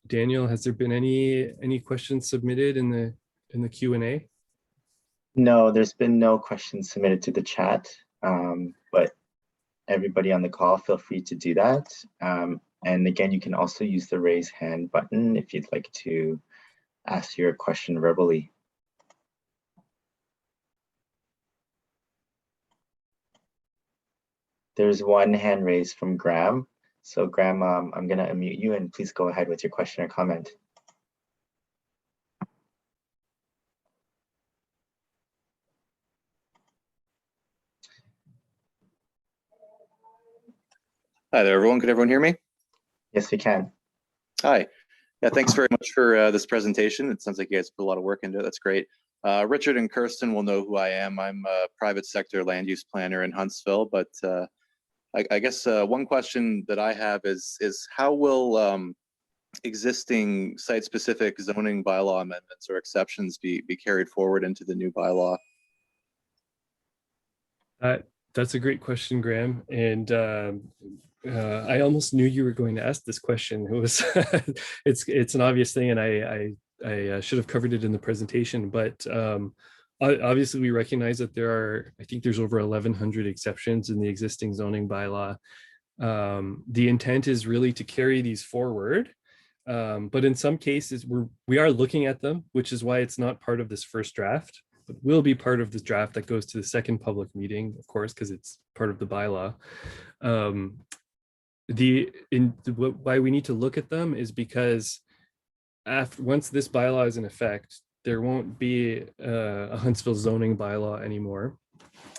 Daniel, has there been any questions submitted in the Q&A? No, there's been no questions submitted to the chat, but everybody on the call, feel free to do that. And again, you can also use the raise hand button if you'd like to ask your question verbally. There's one hand raised from Graham. So Graham, I'm going to unmute you and please go ahead with your question or comment. Hi there, everyone. Can everyone hear me? Yes, we can. Hi. Yeah, thanks very much for this presentation. It sounds like you guys put a lot of work into it. That's great. Richard and Kirsten will know who I am. I'm a private sector land use planner in Huntsville, but I guess one question that I have is how will existing site-specific zoning bylaw amendments or exceptions be carried forward into the new bylaw? That's a great question, Graham. And I almost knew you were going to ask this question. It was it's an obvious thing, and I should have covered it in the presentation. But obviously, we recognize that I think there's over 1,100 exceptions in the existing zoning bylaw. The intent is really to carry these forward. But in some cases, we are looking at them, which is why it's not part of this first draft, but will be part of the draft that goes to the second public meeting, of course, because it's part of the bylaw. Why we need to look at them is because once this bylaw is in effect, there won't be a Huntsville zoning bylaw anymore.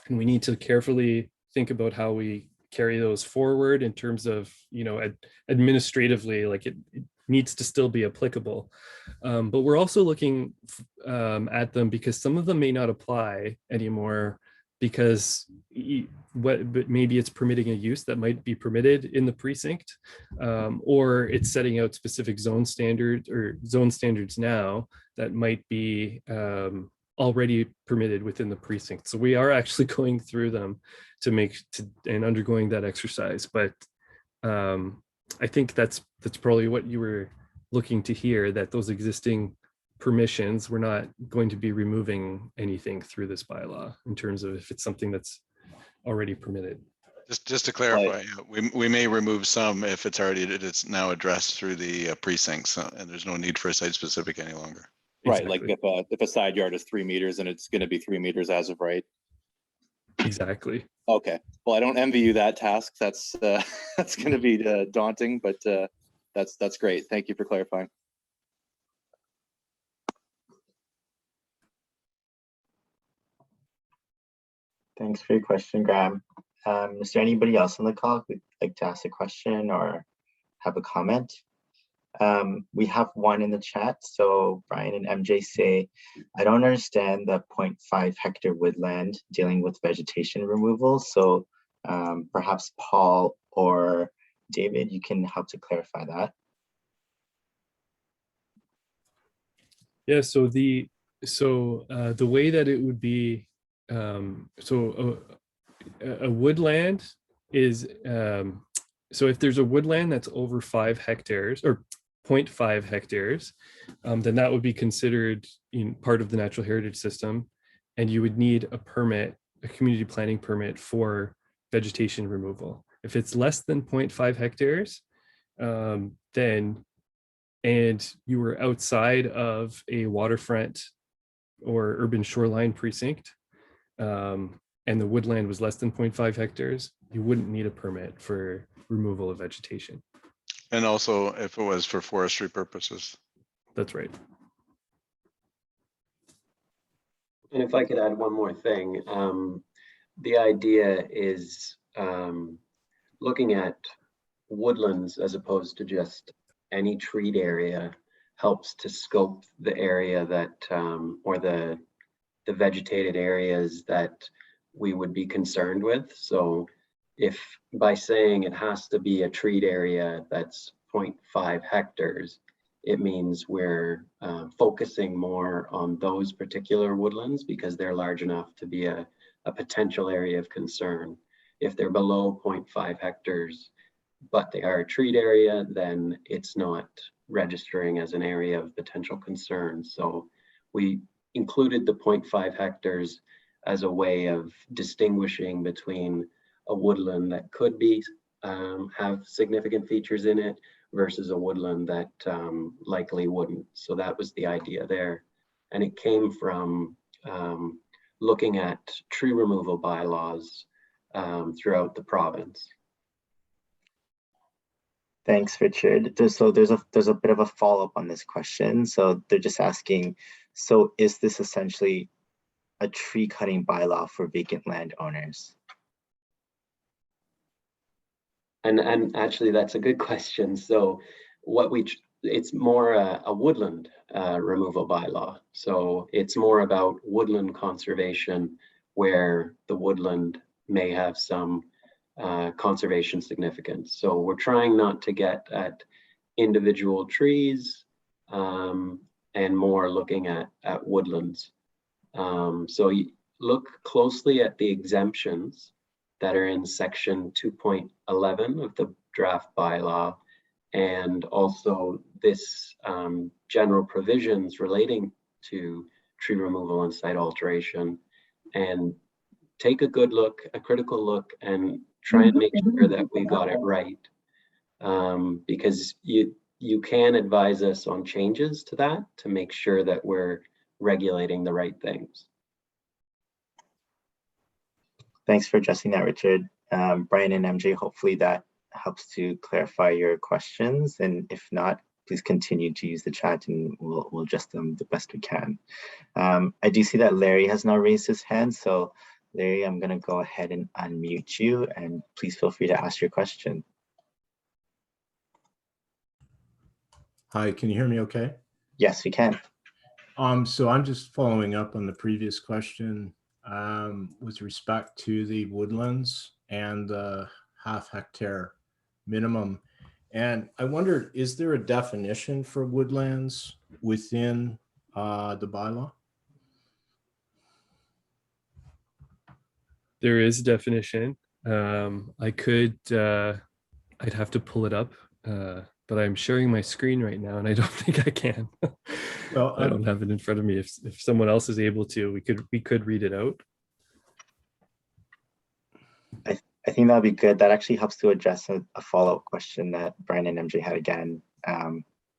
And we need to carefully think about how we carry those forward in terms of, administratively, like it needs to still be applicable. But we're also looking at them because some of them may not apply anymore because but maybe it's permitting a use that might be permitted in the precinct, or it's setting out specific zone standards or zone standards now that might be already permitted within the precinct. So we are actually going through them and undergoing that exercise. But I think that's probably what you were looking to hear, that those existing permissions, we're not going to be removing anything through this bylaw in terms of if it's something that's already permitted. Just to clarify, we may remove some if it's now addressed through the precincts, and there's no need for a site specific any longer. Right, Exactly. like if a side yard is 3 meters and it's going to be 3 meters as of right. Exactly. Okay. Well, I don't envy you that task. That's that's going to be daunting, but that's great. Thank you for clarifying. Thanks for your question, Graham. Is there anybody else on the call who'd like to ask a question or have a comment? We have one in the chat. So Brian and MJ say, I don't understand the 0.5 hectare woodland dealing with vegetation removal. So perhaps Paul or David, you can help to clarify that. Yeah, so the way that it would be, a woodland is, so if there's a woodland that's over 5 hectares or 0.5 hectares, then that would be considered part of the natural heritage system, and you would need a permit, a community planning permit for vegetation removal. If it's less than 0.5 hectares, then, and you were outside of a waterfront or urban shoreline precinct, and the woodland was less than 0.5 hectares, you wouldn't need a permit for removal of vegetation. And also if it was for forestry purposes. That's right. And if I could add one more thing, the idea is looking at woodlands as opposed to just any treed area helps to scope the area that, or the vegetated areas that we would be concerned with. So if by saying it has to be a treed area that's 0.5 hectares, it means we're focusing more on those particular woodlands because they're large enough to be a a potential area of concern. If they're below 0.5 hectares, but they are a treat area, then it's not registering as an area of potential concern. So we included the 0.5 hectares as a way of distinguishing between a woodland that could be have significant features in it versus a woodland that likely wouldn't. So that was the idea there. And it came from looking at tree removal bylaws throughout the province. Thanks, Richard. There's a bit of a follow-up on this question. So they're just asking, so is this essentially a tree cutting bylaw for vacant land owners? And actually, that's a good question. So it's more a woodland removal bylaw. So it's more about woodland conservation, where the woodland may have some conservation significance. So we're trying not to get at individual trees and more looking at woodlands. So you look closely at the exemptions that are in section 2.11 of the draft bylaw, and also this general provisions relating to tree removal and site alteration, and take a good look, a critical look, and try and make sure that we got it right. Because you can advise us on changes to that to make sure that we're regulating the right things. Thanks for addressing that, Richard. Brian and MJ, hopefully that helps to clarify your questions. And if not, please continue to use the chat and we'll adjust them the best we can. I do see that Larry has now raised his hand. So Larry, I'm going to go ahead and unmute you, and please feel free to ask your question. Hi, can you hear me okay? Yes, we can. So I'm just following up on the previous question with respect to the woodlands and the half-hectare minimum. And I wondered, is there a definition for woodlands within the bylaw? There is a definition. I'd have to pull it up, but I'm sharing my screen right now and I don't think I can. Well, I don't have it in front of me. If someone else is able to, we could read it out. I think that'd be good. That actually helps to address a follow-up question that Brian and MJ had again.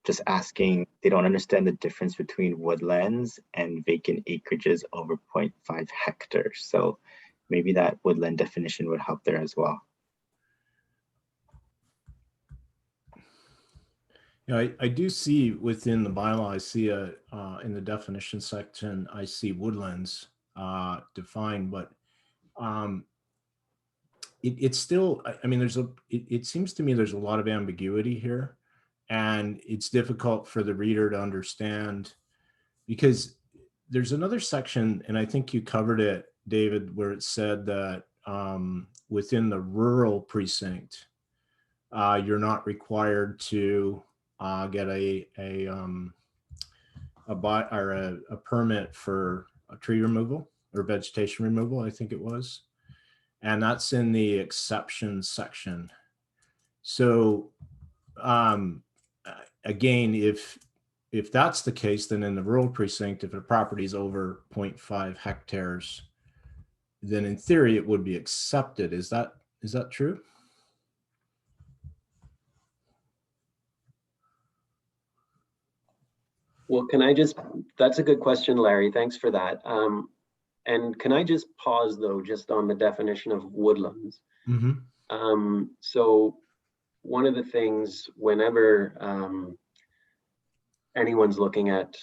Just asking, they don't understand the difference between woodlands and vacant acreages over 0.5 hectares. So maybe that woodland definition would help there as well. Yeah, I do see within the bylaw, I see in the definition section, I see woodlands defined, but it's still, I mean, it seems to me there's a lot of ambiguity here, and it's difficult for the reader to understand, because there's another section, and I think you covered it, David, where it said that within the rural precinct, you're not required to get a permit for a tree removal or vegetation removal, I think it was. And that's in the exceptions section. So again, if that's the case, then in the rural precinct, if a property is over 0.5 hectares, then in theory it would be accepted. Is that true? Well, that's a good question, Larry. Thanks for that. And can I just pause though, just on the definition of woodlands? Mm-hmm. So one of the things, whenever anyone's looking at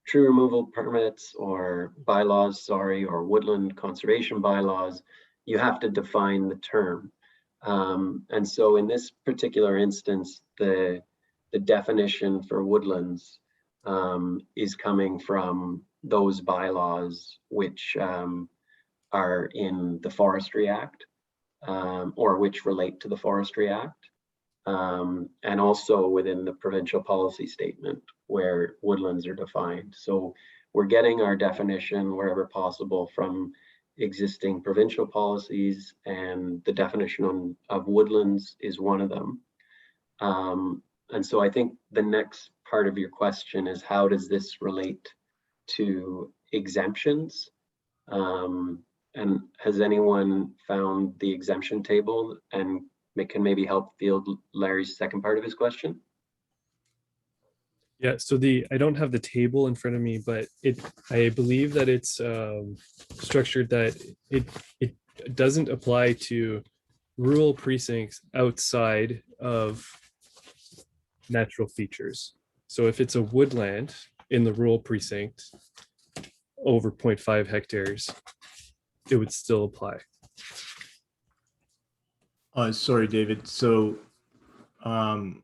tree removal permits or bylaws, or woodland conservation bylaws, you have to define the term. And so in this particular instance, the definition for woodlands is coming from those bylaws which are in the Forestry Act, or which relate to the Forestry Act, and also within the provincial policy statement where woodlands are defined. So we're getting our definition wherever possible from existing provincial policies, and the definition of woodlands is one of them. And so I think the next part of your question is, how does this relate to exemptions? And has anyone found the exemption table and can maybe help field Larry's second part of his question? Yeah, so I don't have the table in front of me, but I believe that it's structured that it doesn't apply to rural precincts outside of natural features. So if it's a woodland in the rural precinct over 0.5 hectares, it would still apply. Sorry, David. So I'm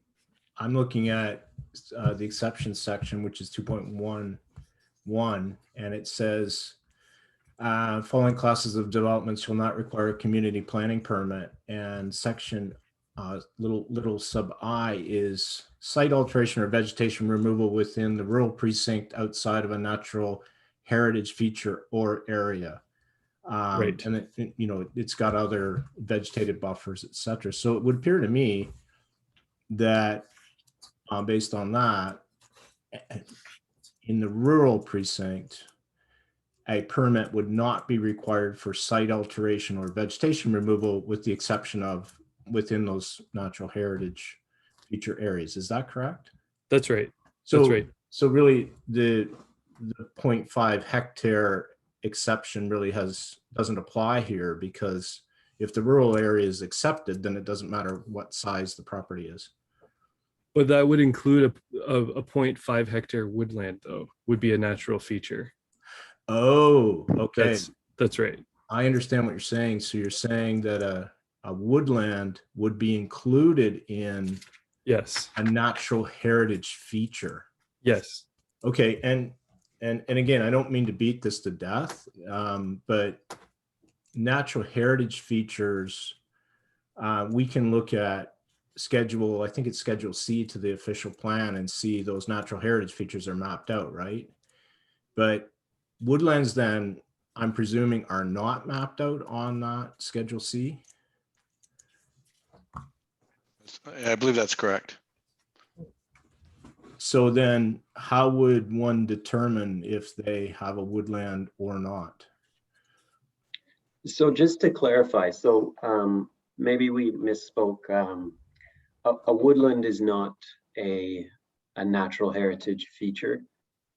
looking at the exceptions section, which is 2.11, and it says following classes of developments shall not require a community planning permit. And section little sub I is site alteration or vegetation removal within the rural precinct outside of a natural heritage feature or area. Right. And it, it's got other vegetated buffers, etc. So it would appear to me that based on that, in the rural precinct, a permit would not be required for site alteration or vegetation removal, with the exception of within those natural heritage feature areas. Is that correct? That's right. So, that's right. So really the 0.5 hectare exception really doesn't apply here, because if the rural area is accepted, then it doesn't matter what size the property is. But that would include a 0.5 hectare woodland, though, would be a natural feature. Oh, okay. That's right. I understand what you're saying. So you're saying that a woodland would be included in Yes. a natural heritage feature. Yes. Okay. And again, I don't mean to beat this to death, but natural heritage features, we can look at schedule, I think it's schedule C to the official plan, and see those natural heritage features are mapped out, right? But woodlands then, I'm presuming, are not mapped out on that schedule C. I believe that's correct. So then how would one determine if they have a woodland or not? So just to clarify, so maybe we misspoke. A woodland is not a natural heritage feature,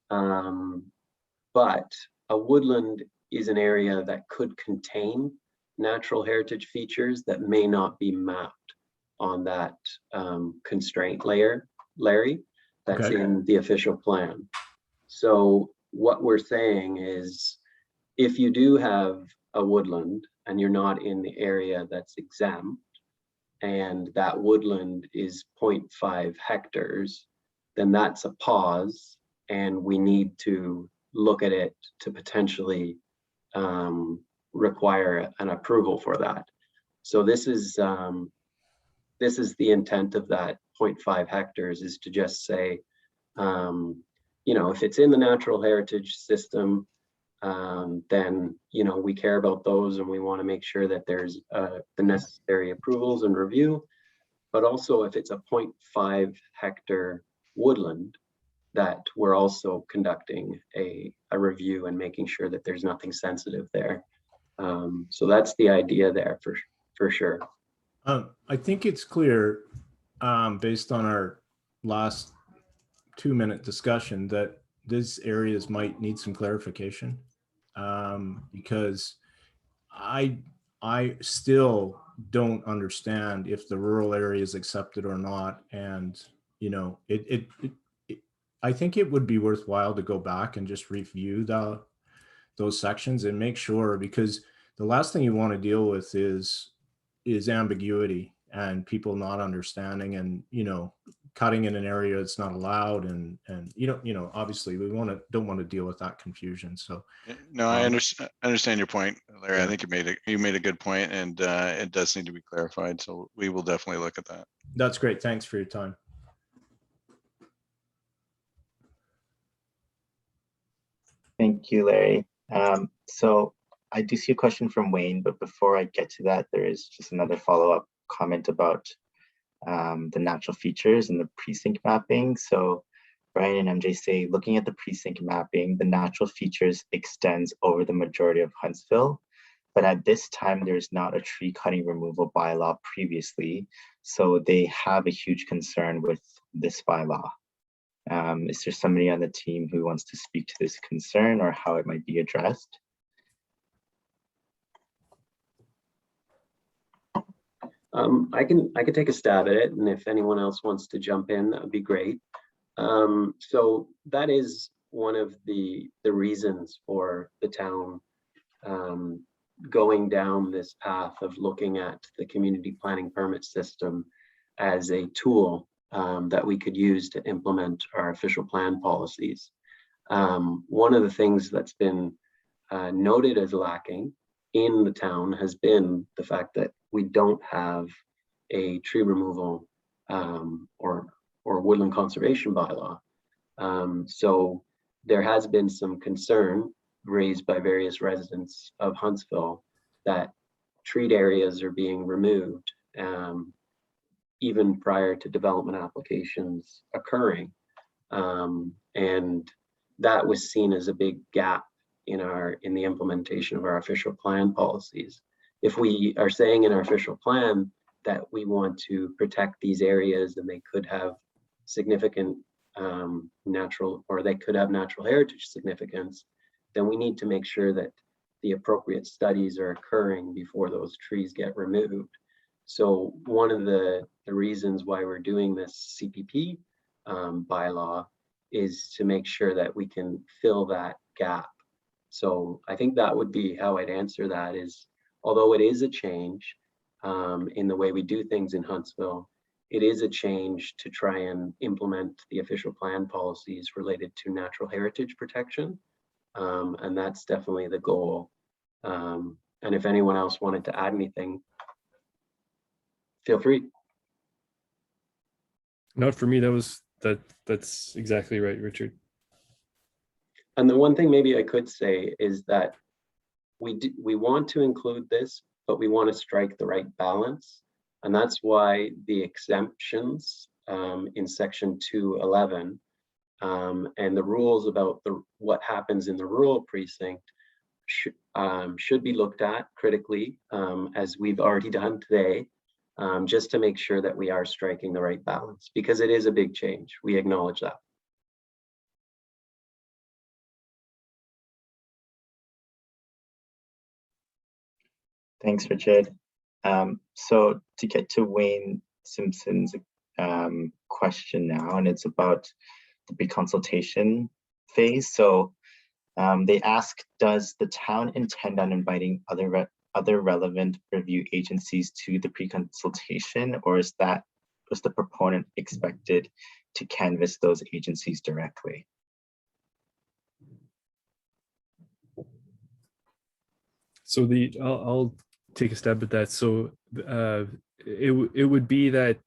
but a woodland is an area that could contain natural heritage features that may not be mapped on that constraint layer, Larry, that's Okay. in the official plan. So what we're saying is, if you do have a woodland and you're not in the area that's exempt, and that woodland is 0.5 hectares, then that's a pause, and we need to look at it to potentially require an approval for that. So this is the intent of that 0.5 hectares, is to just say, if it's in the natural heritage system, then we care about those, and we want to make sure that there's the necessary approvals and review. But also, if it's a 0.5 hectare woodland, that we're also conducting a review and making sure that there's nothing sensitive there. So that's the idea there for sure. I think it's clear, based on our last 2-minute discussion, that these areas might need some clarification, because I still don't understand if the rural area is accepted or not. And I think it would be worthwhile to go back and just review those sections and make sure, because the last thing you want to deal with is ambiguity and people not understanding, and cutting in an area that's not allowed, and obviously we don't want to deal with that confusion. So no, I understand your point, Larry. Yeah. I think you made a good point, and it does need to be clarified, so we will definitely look at that. That's great. Thanks for your time. Thank you, Larry. So I do see a question from Wayne, but before I get to that, there is just another follow-up comment about the natural features and the precinct mapping. So Brian and MJ say, looking at the precinct mapping, the natural features extends over the majority of Huntsville, but at this time, there's not a tree cutting removal bylaw previously, so they have a huge concern with this bylaw. Is there somebody on the team who wants to speak to this concern or how it might be addressed? I can take a stab at it, and if anyone else wants to jump in, that would be great. So that is one of the reasons for the town going down this path of looking at the community planning permit system as a tool that we could use to implement our official plan policies. One of the things that's been noted as lacking in the town has been the fact that we don't have a tree removal or woodland conservation bylaw. So there has been some concern raised by various residents of Huntsville that treat areas are being removed even prior to development applications occurring. And that was seen as a big gap in the implementation of our official plan policies. If we are saying in our official plan that we want to protect these areas and they could have significant natural heritage significance, then we need to make sure that the appropriate studies are occurring before those trees get removed. So one of the reasons why we're doing this CPP bylaw is to make sure that we can fill that gap. So I think that would be how I'd answer that, is although it is a change in the way we do things in Huntsville, it is a change to try and implement the official plan policies related to natural heritage protection. And that's definitely the goal. And if anyone else wanted to add anything, feel free. Not for me, that's exactly right, Richard. And the one thing maybe I could say is that we want to include this, but we want to strike the right balance. And that's why the exemptions in section 211 and the rules about what happens in the rural precinct should be looked at critically, as we've already done today, just to make sure that we are striking the right balance, because it is a big change. We acknowledge that. Thanks, Richard. So to get to Wayne Simpson's question now, and it's about the pre-consultation phase. So they ask, does the town intend on inviting other relevant review agencies to the pre-consultation, or was the proponent expected to canvass those agencies directly? So I'll take a stab at that. So it would be that,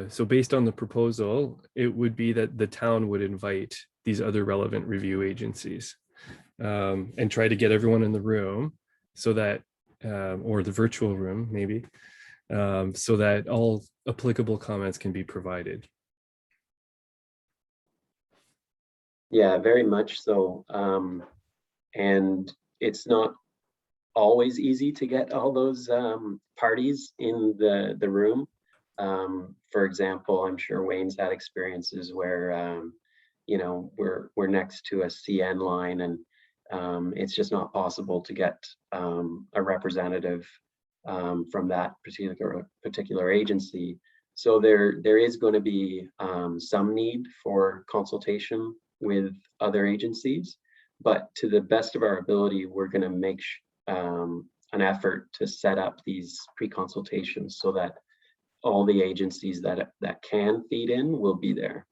so based on the proposal, it would be that the town would invite these other relevant review agencies and try to get everyone in the room so that, or the virtual room maybe, so that all applicable comments can be provided. Yeah, very much so. And it's not always easy to get all those parties in the room. For example, I'm sure Wayne's had experiences where you know, we're next to a CN line and it's just not possible to get a representative from that particular agency. So there is going to be some need for consultation with other agencies, but to the best of our ability, we're going to make an effort to set up these pre-consultations so that all the agencies that can feed in will be there.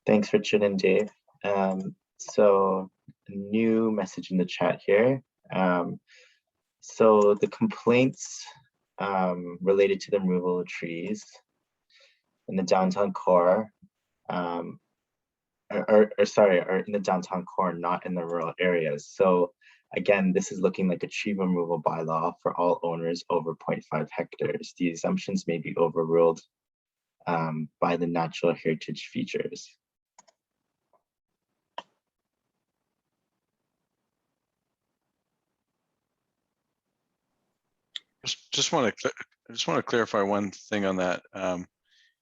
Thanks, Richard and Dave. So a new message in the chat here. So the complaints related to the removal of trees in the downtown core or in the downtown core, not in the rural areas. So again, this is looking like a tree removal bylaw for all owners over 0.5 hectares. The assumptions may be overruled by the natural heritage features. Just want to clarify one thing on that.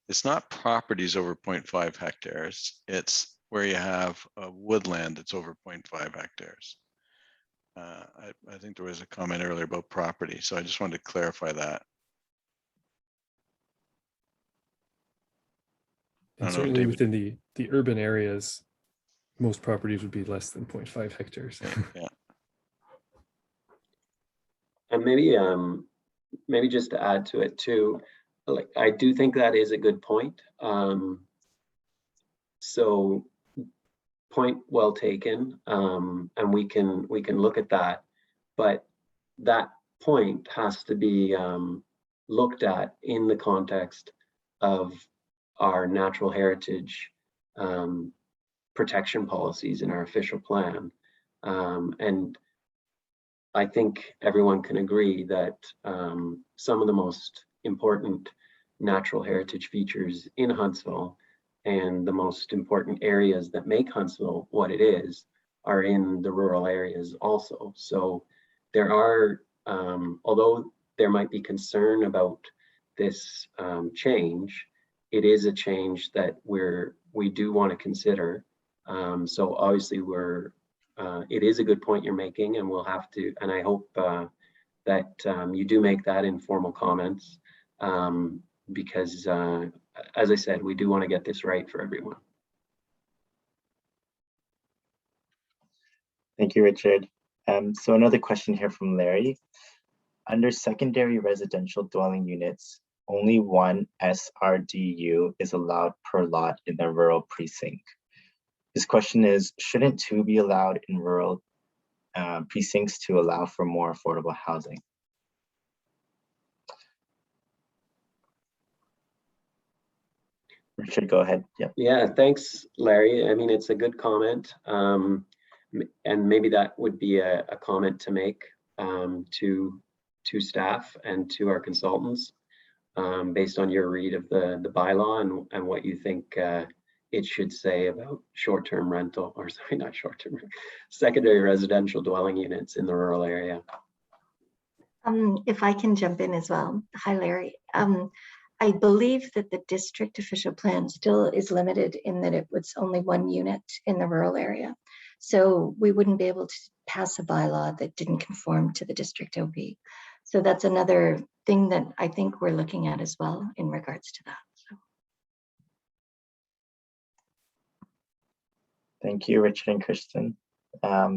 It's not properties over 0.5 hectares. It's where you have a woodland that's over 0.5 hectares. I think there was a comment earlier about property, so I just wanted to clarify that. And certainly within the urban areas, most properties would be less than 0.5 hectares. Yeah. And maybe just to add to it too, like I do think that is a good point. So point well taken, and we can look at that, but that point has to be looked at in the context of our natural heritage protection policies in our official plan. And I think everyone can agree that some of the most important natural heritage features in Huntsville and the most important areas that make Huntsville what it is are in the rural areas also. So there are, although there might be concern about this change, it is a change that we do want to consider. So obviously it is a good point you're making, and we'll have to, and I hope that you do make that in formal comments, because as I said, we do want to get this right for everyone. Thank you, Richard. So another question here from Larry. Under secondary residential dwelling units, only one SRDU is allowed per lot in the rural precinct. His question is, shouldn't two be allowed in rural precincts to allow for more affordable housing? Richard, go ahead. Yeah, thanks, Larry. I mean, it's a good comment. And maybe that would be a comment to make to staff and to our consultants based on your read of the bylaw and what you think it should say about short-term rental, or sorry, not short-term, secondary residential dwelling units in the rural area. If I can jump in as well. Hi, Larry. I believe that the district official plan still is limited in that it was only one unit in the rural area. So we wouldn't be able to pass a bylaw that didn't conform to the district OP. So that's another thing that I think we're looking at as well in regards to that. So. Thank you, Richard and Kristen.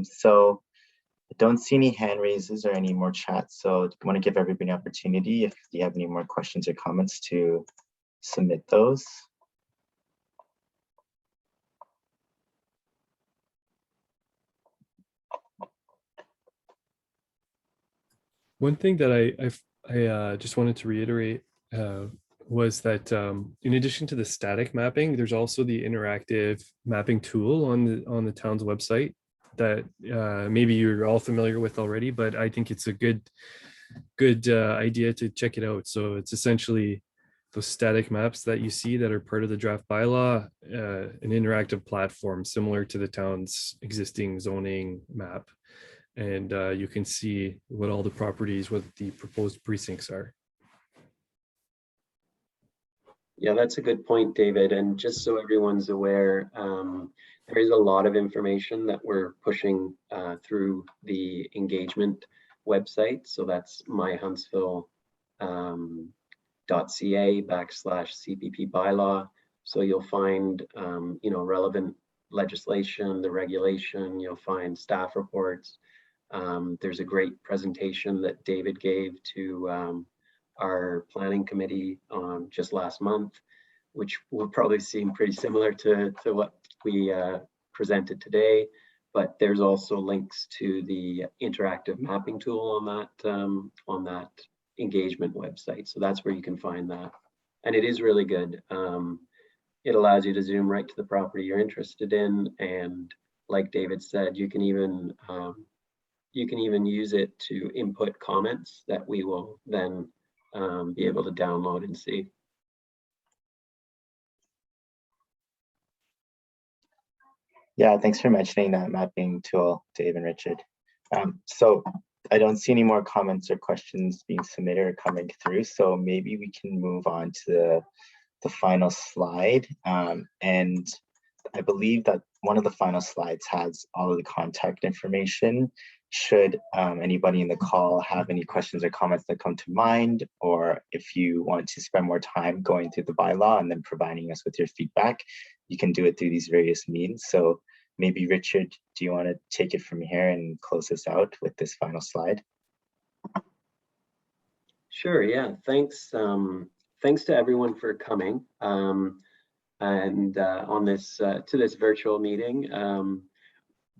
So I don't see any hand raises or any more chats. So I want to give everybody an opportunity if you have any more questions or comments to submit those. One thing that I just wanted to reiterate was that in addition to the static mapping, there's also the interactive mapping tool on the town's website that maybe you're all familiar with already, but I think it's a good idea to check it out. So it's essentially those static maps that you see that are part of the draft bylaw, an interactive platform similar to the town's existing zoning map. And you can see what all the properties, what the proposed precincts are. Yeah, that's a good point, David. And just so everyone's aware, there is a lot of information that we're pushing through the engagement website. So that's myhuntsville.ca/CPP bylaw. So you'll find, relevant legislation, the regulation, you'll find staff reports. There's a great presentation that David gave to our planning committee just last month, which will probably seem pretty similar to what we presented today, but there's also links to the interactive mapping tool on that engagement website. So that's where you can find that. And it is really good. it allows you to zoom right to the property you're interested in. And like David said, you can even use it to input comments that we will then be able to download and see. Yeah, thanks for mentioning that mapping tool, Dave and Richard. So I don't see any more comments or questions being submitted or coming through, so maybe we can move on to the final slide. And I believe that one of the final slides has all of the contact information. Should anybody in the call have any questions or comments that come to mind, or if you want to spend more time going through the bylaw and then providing us with your feedback, you can do it through these various means. So maybe Richard, do you want to take it from here and close us out with this final slide? Sure, yeah, thanks. Thanks to everyone for coming and on this to this virtual meeting.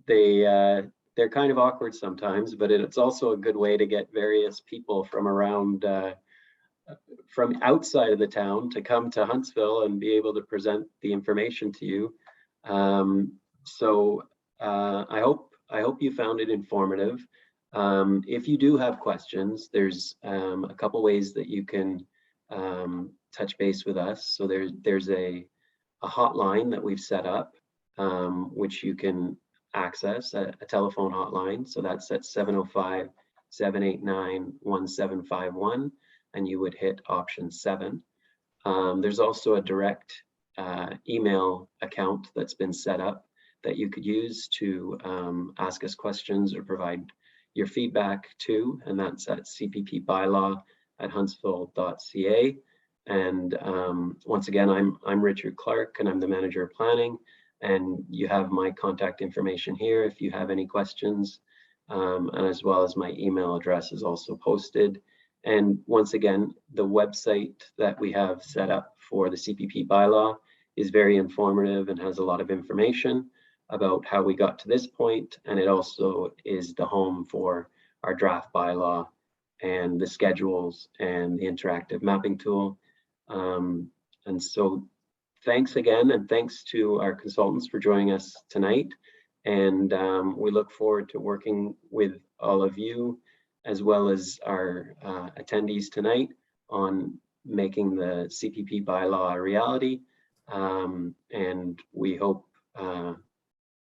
They're kind of awkward sometimes, but it's also a good way to get various people from around from outside of the town to come to Huntsville and be able to present the information to you. So I hope you found it informative. If you do have questions, there's a couple ways that you can touch base with us. So there's a hotline that we've set up, which you can access, a telephone hotline. So that's at 705-789-1751, and you would hit option 7. There's also a direct email account that's been set up that you could use to ask us questions or provide your feedback to, and that's at cppbylaw@huntsville.ca. And once again, I'm Richard Clark, and I'm the manager of planning. And you have my contact information here if you have any questions, and as well as my email address is also posted. And once again, the website that we have set up for the CPP bylaw is very informative and has a lot of information about how we got to this point. And it also is the home for our draft bylaw and the schedules and the interactive mapping tool. And so thanks again, and thanks to our consultants for joining us tonight. And we look forward to working with all of you, as well as our attendees tonight, on making the CPP bylaw a reality. And we hope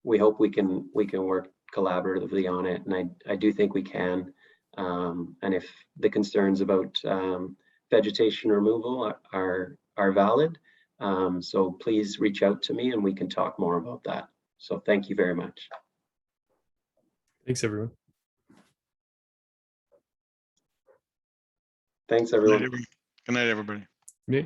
we can work collaboratively on it, and I do think we can. And if the concerns about vegetation removal are valid, so please reach out to me and we can talk more about that. So thank you very much. Thanks, everyone. Thanks, everyone. Good night, everybody. Yeah.